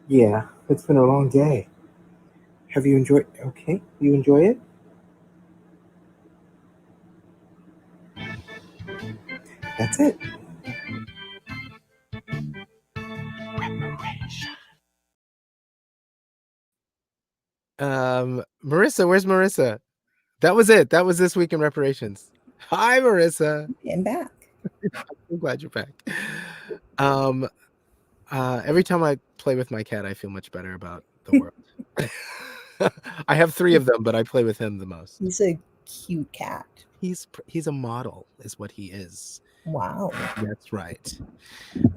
Yeah, it's been a long day. Have you enjoyed? Okay, you enjoy it? That's it. Marissa, where's Marissa? That was it. That was This Week in Reparations. Hi, Marissa. I'm back. I'm glad you're back. Every time I play with my cat, I feel much better about the world. I have 3 of them, but I play with him the most. He's a cute cat. He's a model, is what he is. Wow. That's right.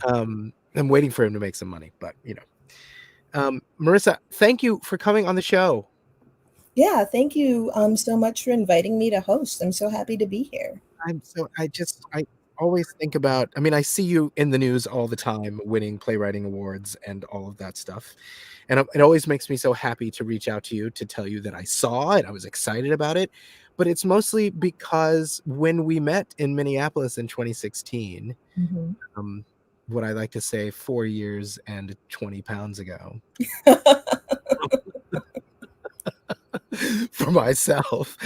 I'm waiting for him to make some money, but you know. Marissa, thank you for coming on the show. Yeah, thank you so much for inviting me to host. I'm so happy to be here. I always think about, I mean, I see you in the news all the time, winning playwriting awards and all of that stuff. And it always makes me so happy to reach out to you to tell you that I saw it. I was excited about it. But it's mostly because when we met in Minneapolis in 2016, what I like to say 4 years and 20 pounds ago, for myself,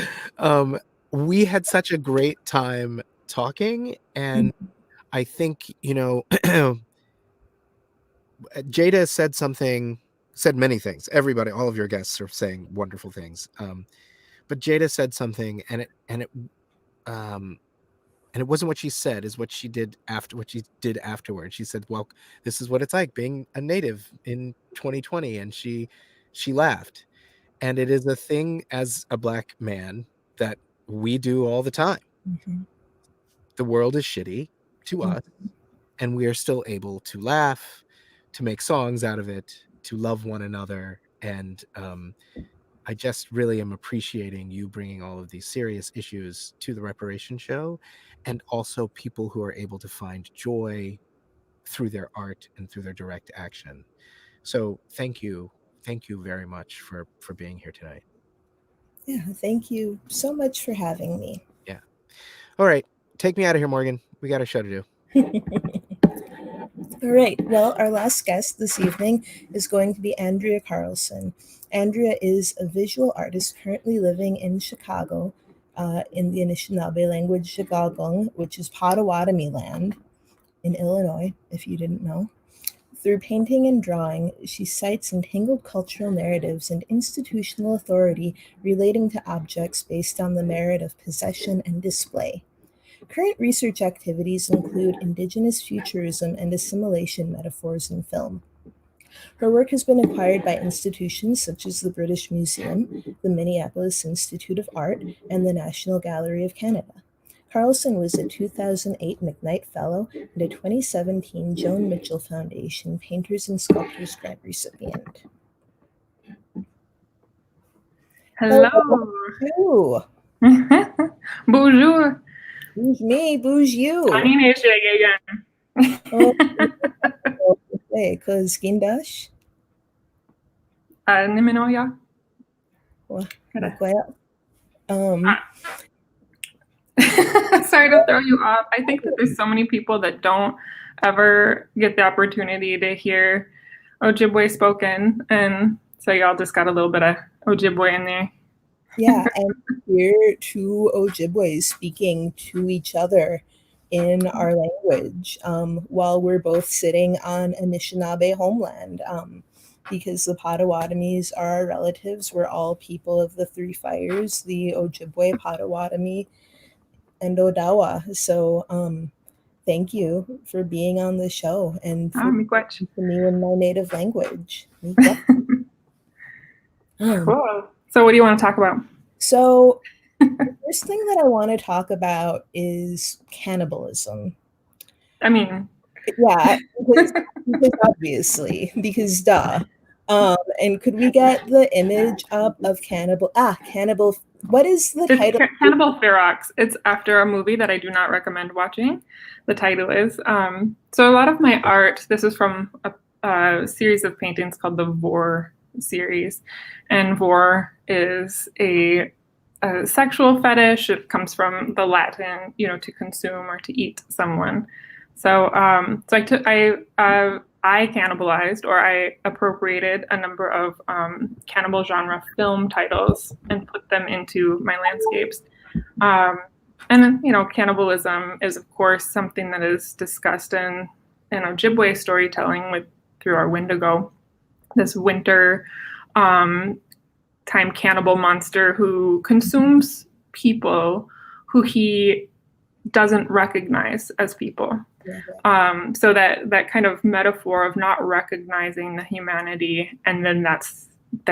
we had such a great time talking. And I think, you know, Jada said many things. Everybody, all of your guests are saying wonderful things. But Jada said something, and it wasn't what she said, is what she did afterwards. She said, well, this is what it's like being a native in 2020. And she laughed. And it is a thing as a Black man that we do all the time. The world is shitty to us. and we are still able to laugh, to make songs out of it, to love one another. And I just really am appreciating you bringing all of these serious issues to the Reparation show, and also people who are able to find joy through their art and through their direct action. So thank you very much for being here tonight. Yeah, thank you so much for having me. Yeah. All right, take me out of here, Morgan. We got a show to do. All right. Well, our last guest this evening is going to be Andrea Carlson. Andrea is a visual artist currently living in Chicago, in the Anishinaabe language, Shigagong, which is Potawatomi land in Illinois, if you didn't know. Through painting and drawing, she cites entangled cultural narratives and institutional authority relating to objects based on the merit of possession and display. Current research activities include Indigenous futurism and assimilation metaphors in film. Her work has been acquired by institutions such as the British Museum, the Minneapolis Institute of Art, and the National Gallery of Canada. Carlson was a 2008 McKnight Fellow and a 2017 Joan Mitchell Foundation Painters and Sculptors Grant recipient. Hello. Hello. Bonjour. Bouge me, bouge you. Ani again. Okay, cause Gindash. Nimenoya. Sorry to throw you off. I think that there's so many people that don't ever get the opportunity to hear Ojibwe spoken, and so y'all just got a little bit of Ojibwe in there. Yeah, and hear two Ojibways speaking to each other in our language while we're both sitting on Anishinaabe homeland, because the Potawatomis are our relatives. We're all people of the Three Fires, the Ojibwe, Potawatomi, and Odawa. So thank you for being on the show and for speaking to me in my native language. Cool. So what do you want to talk about? So the first thing that I want to talk about is cannibalism. I mean, yeah, because obviously, because duh. And could we get the image up of cannibal? Cannibal. What is the title? Cannibal Ferox. It's after a movie that I do not recommend watching. The title is. So a lot of my art. This is from a series of paintings called the Vor series, and Vor is a sexual fetish. It comes from the Latin, to consume or to eat someone. So, I cannibalized, or I appropriated a number of cannibal genre film titles and put them into my landscapes. And then, cannibalism is, of course, something that is discussed in Ojibwe storytelling through our Wendigo, this winter time cannibal monster who consumes people who he doesn't recognize as people. So that kind of metaphor of not recognizing the humanity, and then that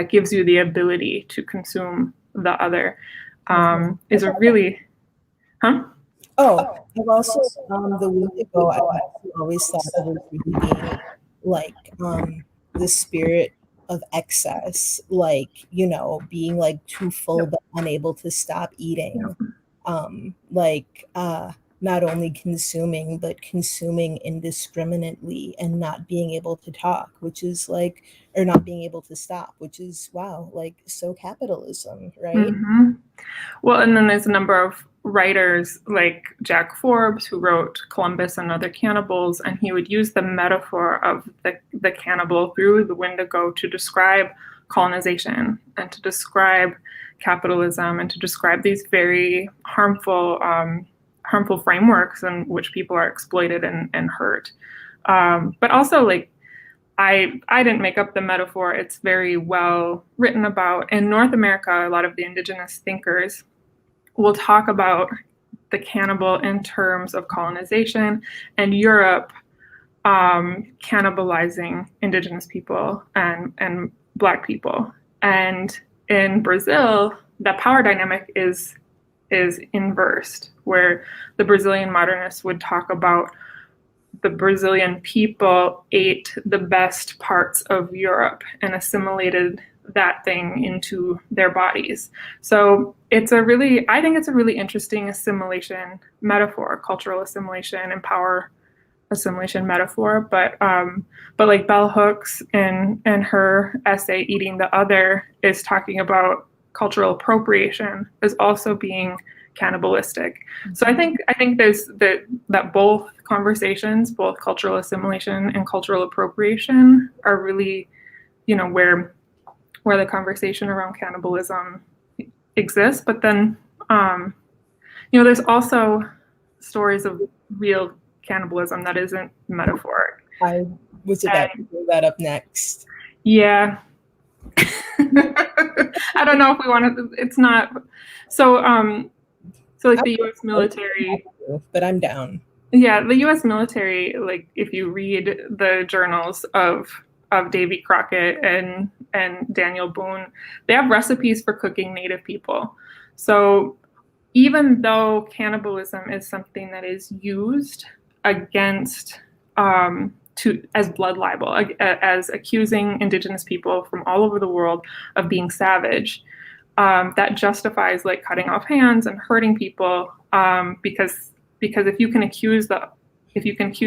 gives you the ability to consume the other, is a really, I've also the Wendigo. I always thought of it being like the spirit of excess, like being like too full but unable to stop eating. Not only consuming, but consuming indiscriminately and not being able to talk, or not being able to stop, which is, so capitalism, right? Mm-hmm. Well, and then there's a number of writers like Jack Forbes, who wrote Columbus and Other Cannibals, and he would use the metaphor of the cannibal through the Wendigo to describe colonization and to describe capitalism and to describe these very harmful frameworks in which people are exploited and hurt. But also, I didn't make up the metaphor. It's very well written about. In North America, a lot of the indigenous thinkers will talk about the cannibal in terms of colonization, and Europe cannibalizing indigenous people and Black people. And in Brazil, the power dynamic is inversed, where the Brazilian modernists would talk about the Brazilian people ate the best parts of Europe and assimilated that thing into their bodies. So I think it's a really interesting assimilation metaphor, cultural assimilation and power assimilation metaphor. But like Bell Hooks in her essay "Eating the Other" is talking about cultural appropriation as also being cannibalistic. So I think there's that both conversations, both cultural assimilation and cultural appropriation, are really, where the conversation around cannibalism exists. But then, there's also stories of real cannibalism that isn't metaphoric. I was about to pull that up next. Yeah. I don't know if we want to. It's not. So like the U.S. military. But I'm down. Yeah, the U.S. military, like if you read the journals of Davy Crockett and Daniel Boone, they have recipes for cooking Native people. So even though cannibalism is something that is used against as blood libel, as accusing Indigenous people from all over the world of being savage, that justifies like cutting off hands and hurting people, because if you can accuse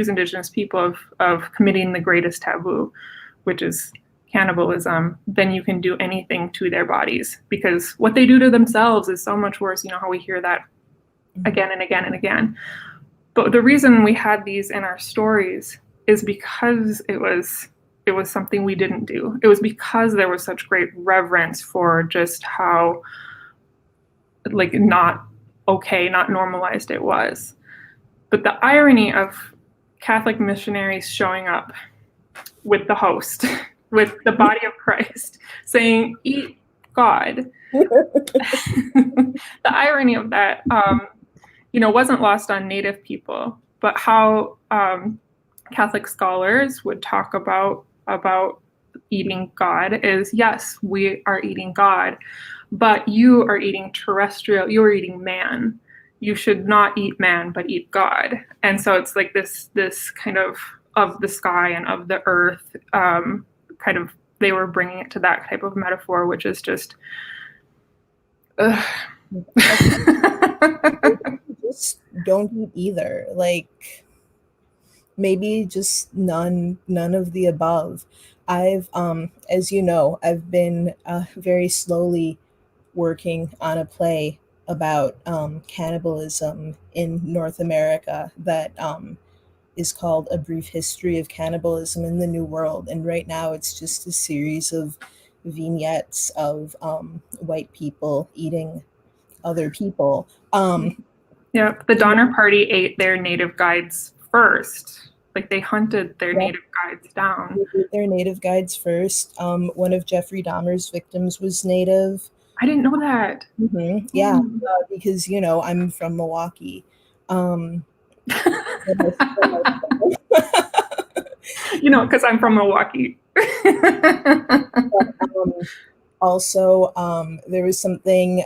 Indigenous people of committing the greatest taboo, which is cannibalism, then you can do anything to their bodies, because what they do to themselves is so much worse. You know how we hear that again and again and again. But the reason we had these in our stories is because it was something we didn't do. It was because there was such great reverence for just how like not okay, not normalized it was. But the irony of Catholic missionaries showing up with the host, with the body of Christ, saying, "Eat God." The irony of that, wasn't lost on Native people, but how Catholic scholars would talk about eating God is, yes, we are eating God, but you are eating terrestrial, you are eating man. You should not eat man, but eat God. And so it's like this kind of the sky and of the earth, kind of, they were bringing it to that type of metaphor, which is just, just don't eat either. Like, maybe just none of the above. I've as you know, I've been very slowly working on a play about cannibalism in North America that is called A Brief History of Cannibalism in the New World. And right now it's just a series of vignettes of white people eating other people. Yeah, the Donner Party ate their native guides first. Like they hunted their native guides down. They ate their native guides first. One of Jeffrey Dahmer's victims was native. I didn't know that. Mm-hmm. Yeah, because I'm from Milwaukee. Because I'm from Milwaukee. Also, there was something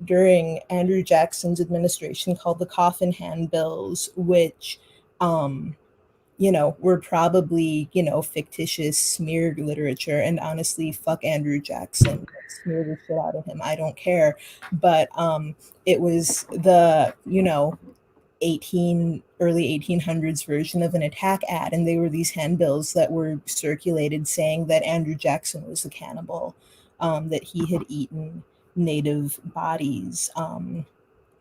during Andrew Jackson's administration called the Coffin Handbills, which, were probably, fictitious smeared literature. And honestly, fuck Andrew Jackson. Smear the shit out of him. I don't care. But it was the, early 1800s version of an attack ad, and they were these handbills that were circulated saying that Andrew Jackson was a cannibal, that he had eaten native bodies, in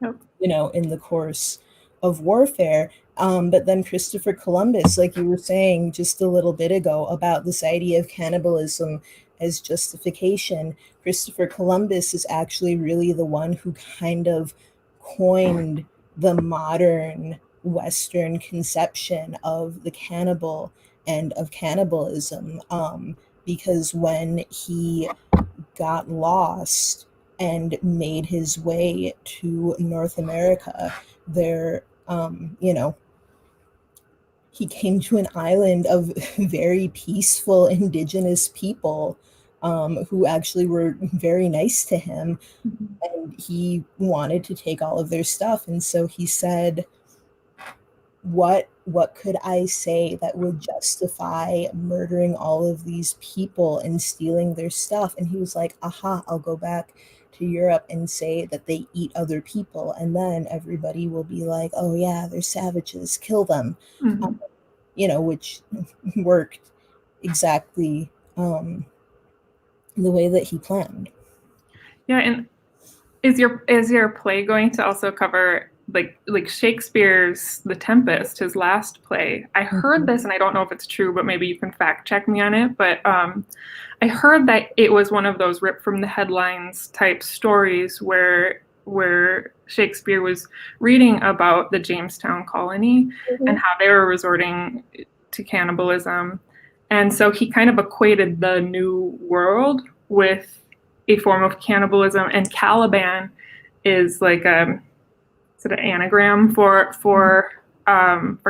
the course of warfare. But then Christopher Columbus, like you were saying just a little bit ago about this idea of cannibalism as justification, Christopher Columbus is actually really the one who kind of coined the modern Western conception of the cannibal and of cannibalism, because when he got lost and made his way to North America, there, he came to an island of very peaceful indigenous people who actually were very nice to him. And he wanted to take all of their stuff. And so he said, what could I say that would justify murdering all of these people and stealing their stuff? And he was like, aha, I'll go back to Europe and say that they eat other people, and then everybody will be like, oh yeah, they're savages, kill them. Which worked exactly the way that he planned. Yeah, and is your play going to also cover like Shakespeare's The Tempest, his last play? I heard this, and I don't know if it's true, but maybe you can fact check me on it. But I heard that it was one of those ripped from the headlines type stories where Shakespeare was reading about the Jamestown colony and how they were resorting to cannibalism. And so he kind of equated the New World with a form of cannibalism, and Caliban is like a sort of anagram for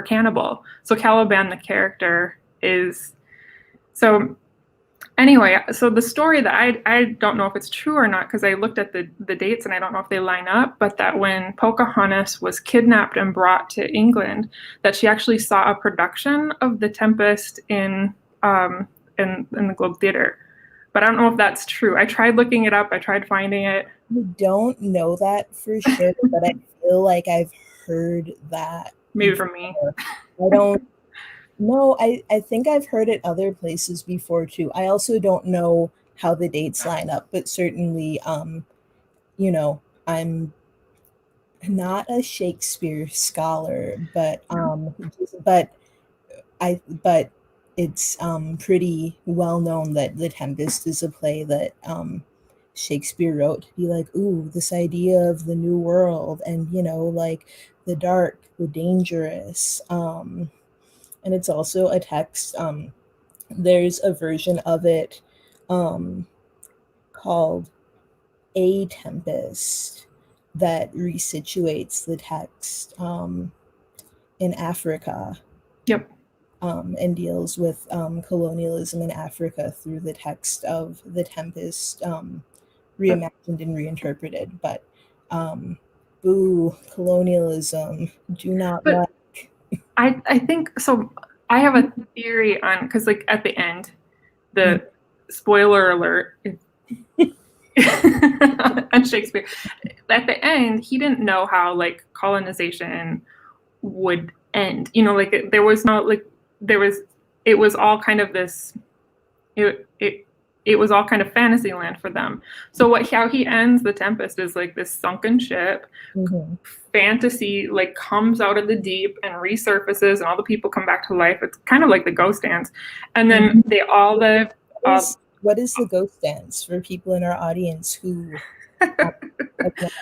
cannibal. So Caliban, the character, is so. Anyway, so the story that I don't know if it's true or not, because I looked at the dates and I don't know if they line up, but that when Pocahontas was kidnapped and brought to England, that she actually saw a production of The Tempest in the Globe Theatre. But I don't know if that's true. I tried looking it up. I tried finding it. I don't know that for sure, but I feel like I've heard that. Maybe from me. I don't know. I think I've heard it other places before too. I also don't know how the dates line up, but certainly, I'm not a Shakespeare scholar, but it's pretty well known that The Tempest is a play that Shakespeare wrote to be like, ooh, this idea of the new world and, like the dark, the dangerous. And it's also a text. There's a version of it called A Tempest that resituates the text in Africa. Yep. And deals with colonialism in Africa through the text of The Tempest, reimagined and reinterpreted. But boo, colonialism, do not like. I think so. I have a theory on, because like at the end, the spoiler alert on Shakespeare, at the end he didn't know how like colonization would end. Like there was no like. It was all kind of this, it was all kind of fantasy land for them. So how he ends The Tempest is like this sunken ship, fantasy like comes out of the deep and resurfaces, and all the people come back to life. It's kind of like the ghost dance, and then they all live. What is the ghost dance for people in our audience who have not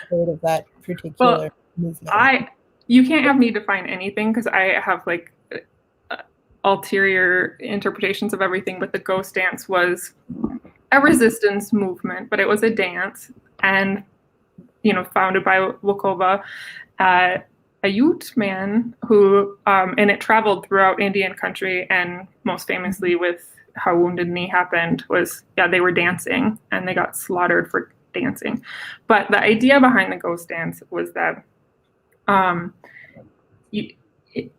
heard of that particular movement? You can't have me define anything because I have like ulterior interpretations of everything, but the ghost dance was a resistance movement, but it was a dance, and founded by Wokova, a Ute man who and it traveled throughout Indian country, and most famously with how Wounded Knee happened was they were dancing and they got slaughtered for dancing. But the idea behind the ghost dance was that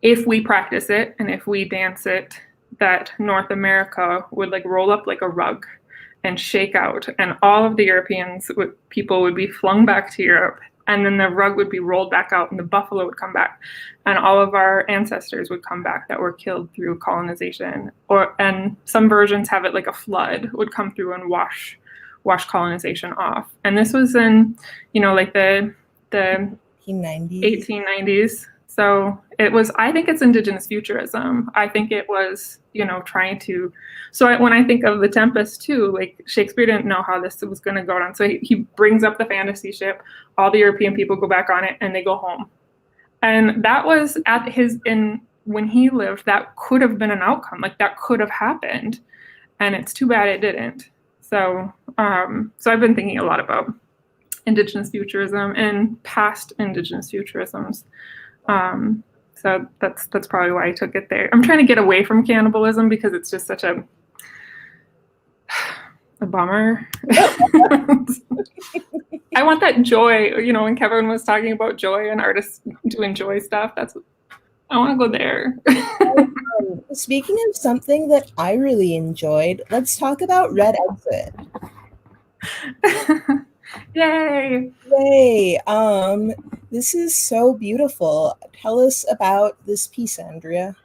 if we practice it and if we dance it, that North America would like roll up like a rug and shake out, and all of the people would be flung back to Europe, and then the rug would be rolled back out and the buffalo would come back, and all of our ancestors would come back that were killed through colonization. And some versions have it like a flood would come through and wash colonization off. And this was in like the 1890s. So it was, I think it's Indigenous futurism. I think it was, trying to, when I think of The Tempest too, like Shakespeare didn't know how this was going to go down. So he brings up the fantasy ship, all the European people go back on it and they go home. And that was when he lived, that could have been an outcome, like that could have happened. And it's too bad it didn't. So I've been thinking a lot about Indigenous futurism and past Indigenous futurisms. So that's probably why I took it there. I'm trying to get away from cannibalism because it's just such a bummer. I want that joy, when Kevin was talking about joy and artists doing joy stuff, I want to go there. Speaking of something that I really enjoyed, let's talk about Red Exit. Yay! Yay! This is so beautiful. Tell us about this piece, Andrea.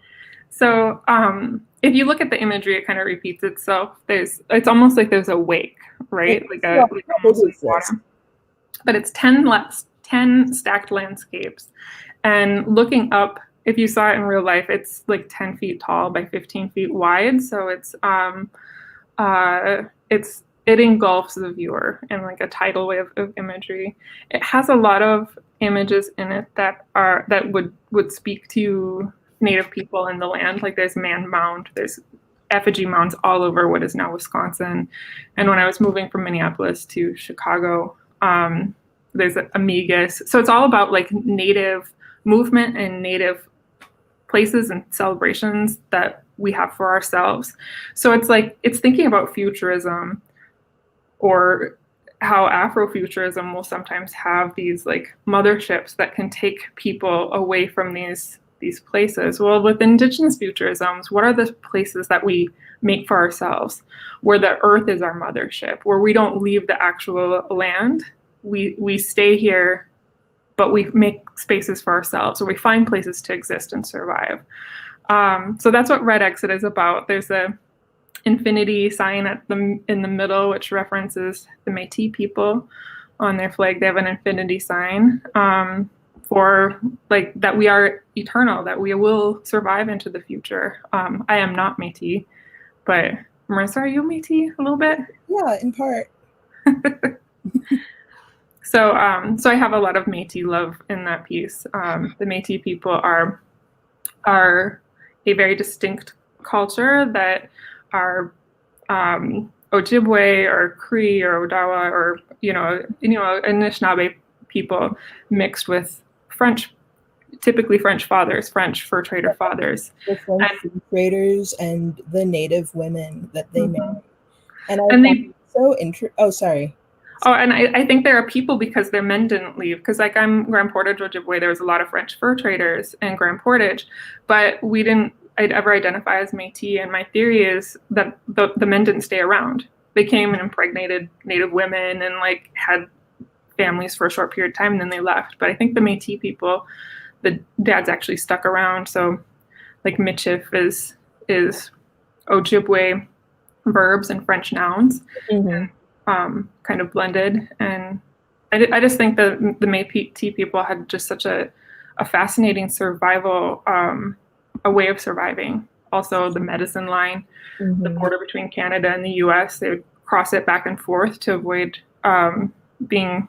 So, if you look at the imagery, it kind of repeats itself. It's almost like there's a wake, right? Like almost like water. But it's 10 stacked landscapes, and looking up, if you saw it in real life, it's like 10 feet tall by 15 feet wide. So it engulfs the viewer in like a tidal wave of imagery. It has a lot of images in it that would speak to Native people in the land. Like there's man mound, there's effigy mounds all over what is now Wisconsin. And when I was moving from Minneapolis to Chicago, there's Amigas. So it's all about like Native movement and Native places and celebrations that we have for ourselves. So it's thinking about futurism, or how Afrofuturism will sometimes have these like motherships that can take people away from these places. Well, with Indigenous futurisms, what are the places that we make for ourselves, where the earth is our mothership, where we don't leave the actual land, we stay here, but we make spaces for ourselves, or we find places to exist and survive. So that's what Red Exit is about. There's a infinity sign in the middle, which references the Métis people. On their flag, they have an infinity sign for like that we are eternal, that we will survive into the future. I am not Métis, but Marisa, are you Métis a little bit? Yeah, in part. So I have a lot of Métis love in that piece. The Métis people are a very distinct culture that are Ojibwe or Cree or Odawa or Anishinaabe people mixed with French, typically French fathers, French fur trader fathers. The French fur traders and the Native women that they marry. And sorry. Oh, and I think there are people because their men didn't leave. Because like I'm Grand Portage, Ojibwe, there was a lot of French fur traders in Grand Portage, but I'd ever identify as Métis, and my theory is that the men didn't stay around. They came and impregnated Native women and like had families for a short period of time, and then they left. But I think the Métis people, the dads actually stuck around. So like Michif is Ojibwe verbs and French nouns, kind of blended. And I just think that the Métis people had just such a fascinating survival, a way of surviving. Also the medicine line, the border between Canada and the US, they would cross it back and forth to avoid being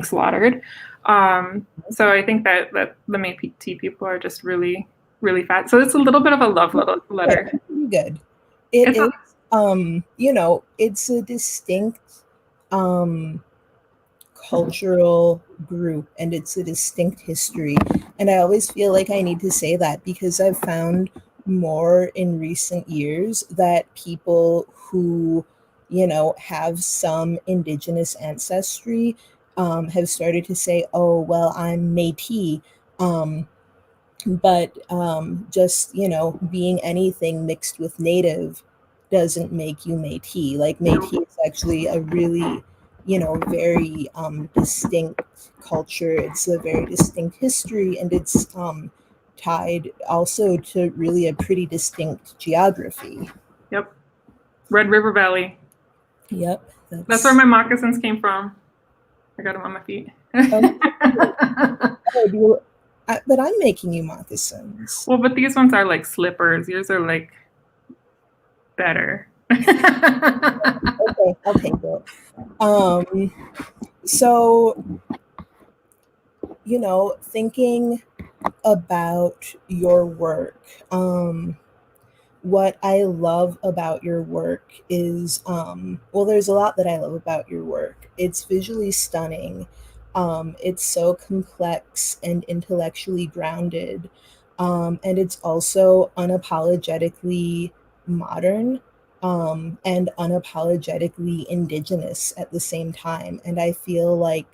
slaughtered. So I think that the Métis people are just really, really fat. So it's a little bit of a love letter. Yeah, good. It is, it's a distinct cultural group, and it's a distinct history. And I always feel like I need to say that because I've found more in recent years that people who, have some Indigenous ancestry have started to say, oh, well, I'm Métis. But just, being anything mixed with Native doesn't make you Métis. Like Métis is actually a really, very distinct culture. It's a very distinct history, and it's tied also to really a pretty distinct geography. Yep. Red River Valley. Yep. That's where my moccasins came from. I got them on my feet. But I'm making you moccasins. Well, but these ones are like slippers. Yours are like better. Okay, I'll take it. So, thinking about your work, what I love about your work is, there's a lot that I love about your work. It's visually stunning. It's so complex and intellectually grounded. And it's also unapologetically modern, and unapologetically Indigenous at the same time. And I feel like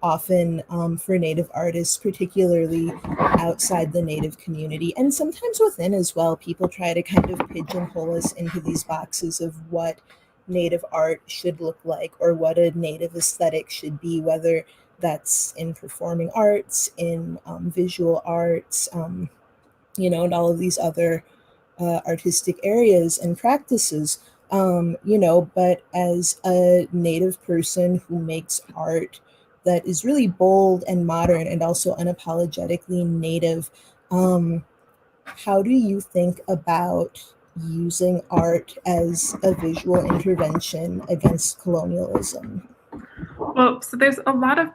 often for Native artists, particularly outside the Native community, and sometimes within as well. People try to kind of pigeonhole us into these boxes of what Native art should look like or what a Native aesthetic should be, whether that's in performing arts, in visual arts, and all of these other artistic areas and practices. But as a Native person who makes art that is really bold and modern and also unapologetically Native, how do you think about using art as a visual intervention against colonialism? Well, so there's a lot of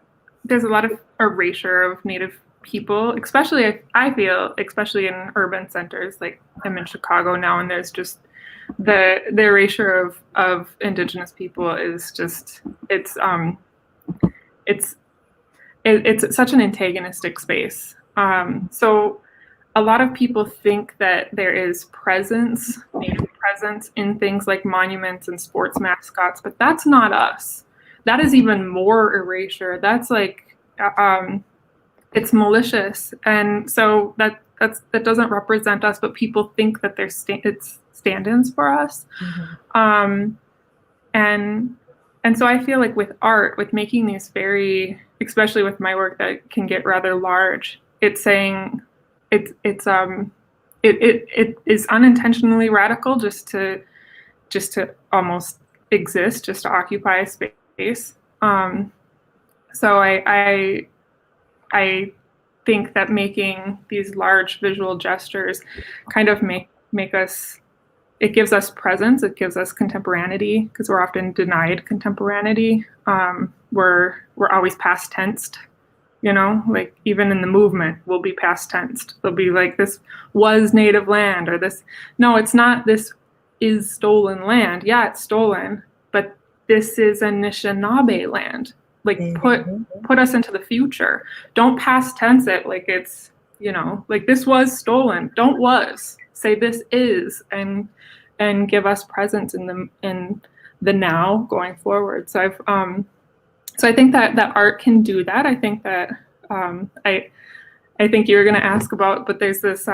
erasure of Native people, especially I feel, especially in urban centers. Like I'm in Chicago now, and there's just the erasure of Indigenous people is just it's such an antagonistic space. So a lot of people think that there is Native presence in things like monuments and sports mascots, but that's not us. That is even more erasure. That's like it's malicious, and so that doesn't represent us, but people think that it's stand-ins for us. And so I feel like with art, with making these especially with my work that can get rather large, it's saying it is unintentionally radical just to almost exist, just to occupy a space. So I think that making these large visual gestures kind of make us, it gives us presence, it gives us contemporaneity, because we're often denied contemporaneity. We're always past tensed, like even in the movement, we'll be past tensed. They'll be like, this was Native land, or this, no, it's not, this is stolen land. Yeah, it's stolen, but this is Anishinaabe land. Like put us into the future. Don't past tense it like it's, like this was stolen. Don't was. Say this is, and give us presence in the now going forward. So I think that art can do that. I think that I think you were going to ask about, but there's this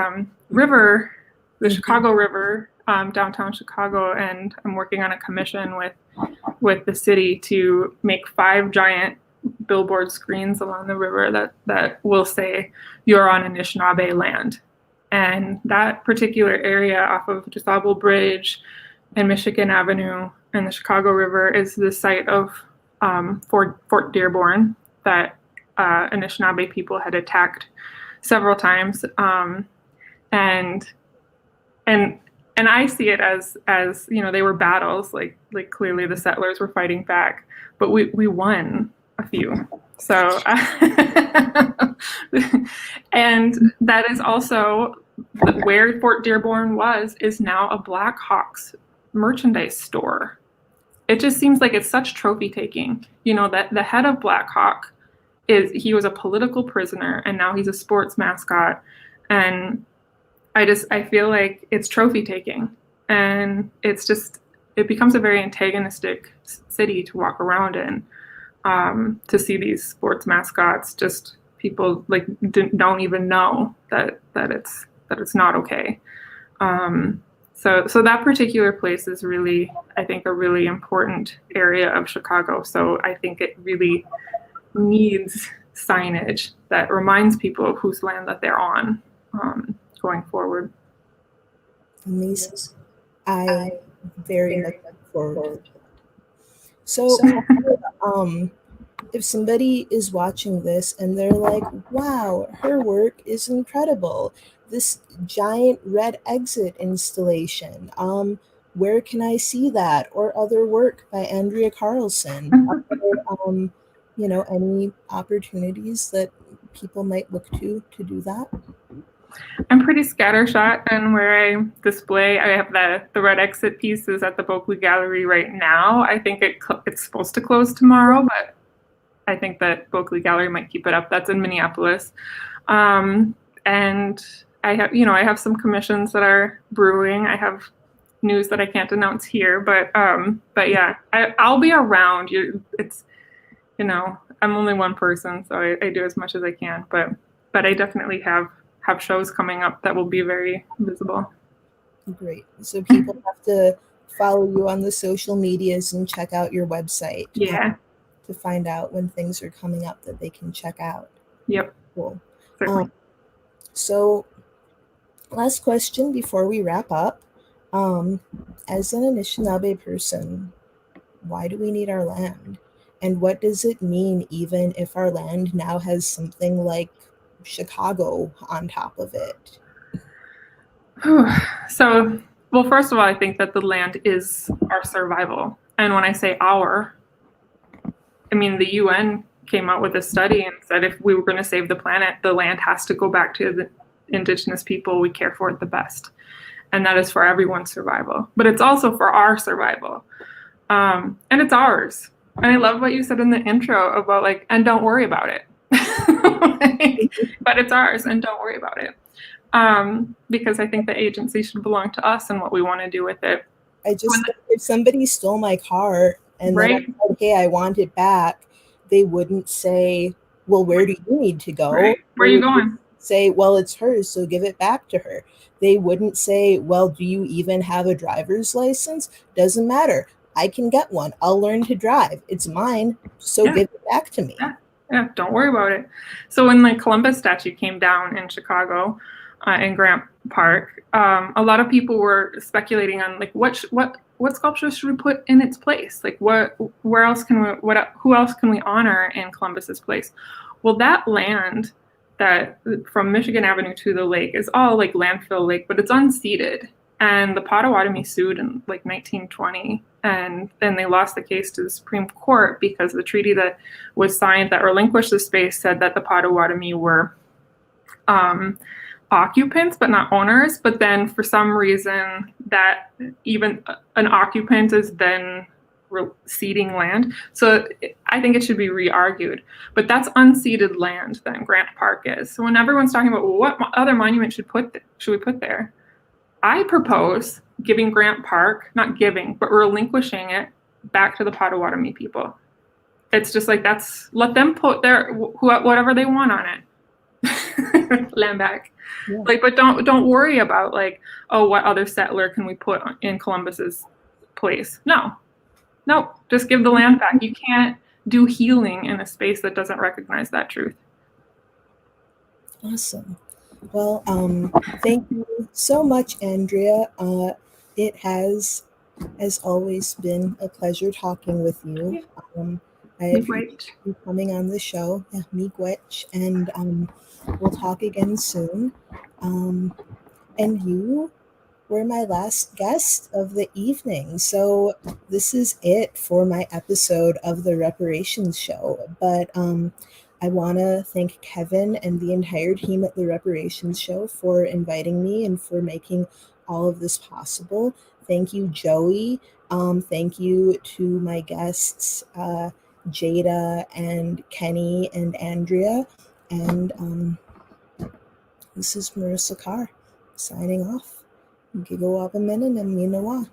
river, the Chicago River, downtown Chicago, and I'm working on a commission with the city to make 5 giant billboard screens along the river that will say you're on Anishinaabe land. And that particular area off of DeSable Bridge and Michigan Avenue and the Chicago River is the site of Fort Dearborn that Anishinaabe people had attacked several times. And I see it as they were battles, like clearly the settlers were fighting back, but we won a few. So and that is also where Fort Dearborn is now a Blackhawks merchandise store. It just seems like it's such trophy taking, that the head of Blackhawk he was a political prisoner, and now he's a sports mascot. And I feel like it's trophy taking, and it becomes a very antagonistic city to walk around in, to see these sports mascots, just people like don't even know that it's not okay. So that particular place is really, I think, a really important area of Chicago. So I think it really needs signage that reminds people of whose land that they're on, going forward. Amazing. I very much look forward to that. So if somebody is watching this and they're like, wow, her work is incredible, this giant red exit installation, where can I see that, or other work by Andrea Carlson? Any opportunities that people might look to do that? I'm pretty scattershot, and where I display, I have the red exit pieces at the Berkeley Gallery right now. I think it's supposed to close tomorrow, but I think that Berkeley Gallery might keep it up. That's in Minneapolis. And I have some commissions that are brewing. I have news that I can't announce here, but yeah, I'll be around. I'm only one person, so I do as much as I can. But I definitely have shows coming up that will be very visible. Great. So people have to follow you on the social medias and check out your website. Yeah. To find out when things are coming up that they can check out. Yep. Cool. Certainly. So last question before we wrap up. As an Anishinaabe person, why do we need our land? And what does it mean even if our land now has something like Chicago on top of it? So, well, first of all, I think that the land is our survival. And when I say our, I mean the UN came out with a study and said if we were going to save the planet, the land has to go back to the indigenous people we care for it the best. And that is for everyone's survival. But it's also for our survival. And it's ours. And I love what you said in the intro about like, and don't worry about it. But it's ours and don't worry about it. Because I think the agency should belong to us and what we want to do with it. If somebody stole my car and then I said, hey, I want it back, they wouldn't say, well, where do you need to go? Right. Where are you going? Say, well, it's hers, so give it back to her. They wouldn't say, well, do you even have a driver's license? Doesn't matter. I can get one. I'll learn to drive. It's mine, so give it back to me. Yeah, don't worry about it. So when the Columbus statue came down in Chicago, in Grant Park, a lot of people were speculating on like what sculpture should we put in its place? Like who else can we honor in Columbus's place? Well, that land that from Michigan Avenue to the lake is all like landfill lake, but it's unceded. And the Potawatomi sued in like 1920, and then they lost the case to the Supreme Court because the treaty that was signed that relinquished the space said that the Potawatomi were occupants but not owners. But then for some reason that even an occupant is then ceding land. So I think it should be re-argued. But that's unceded land that Grant Park is. So when everyone's talking about, well, what other monument should we put there? I propose giving Grant Park, not giving, but relinquishing it back to the Potawatomi people. It's just like let them put their whatever they want on it. Land back. Yeah. Like, but don't worry about like, oh, what other settler can we put in Columbus's place? No, just give the land back. You can't do healing in a space that doesn't recognize that truth. Awesome. Well, thank you so much, Andrea. It has, as always, been a pleasure talking with you. I appreciate you coming on the show. Yeah, miigwech, and we'll talk again soon. And you were my last guest of the evening. So this is it for my episode of the Reparations show. But I want to thank Kevin and the entire team at the Reparations show for inviting me and for making all of this possible. Thank you, Joey. Thank you to my guests, Jada and Kenny and Andrea. And this is Marisa Carr signing off. Gigawabamin and Minawa.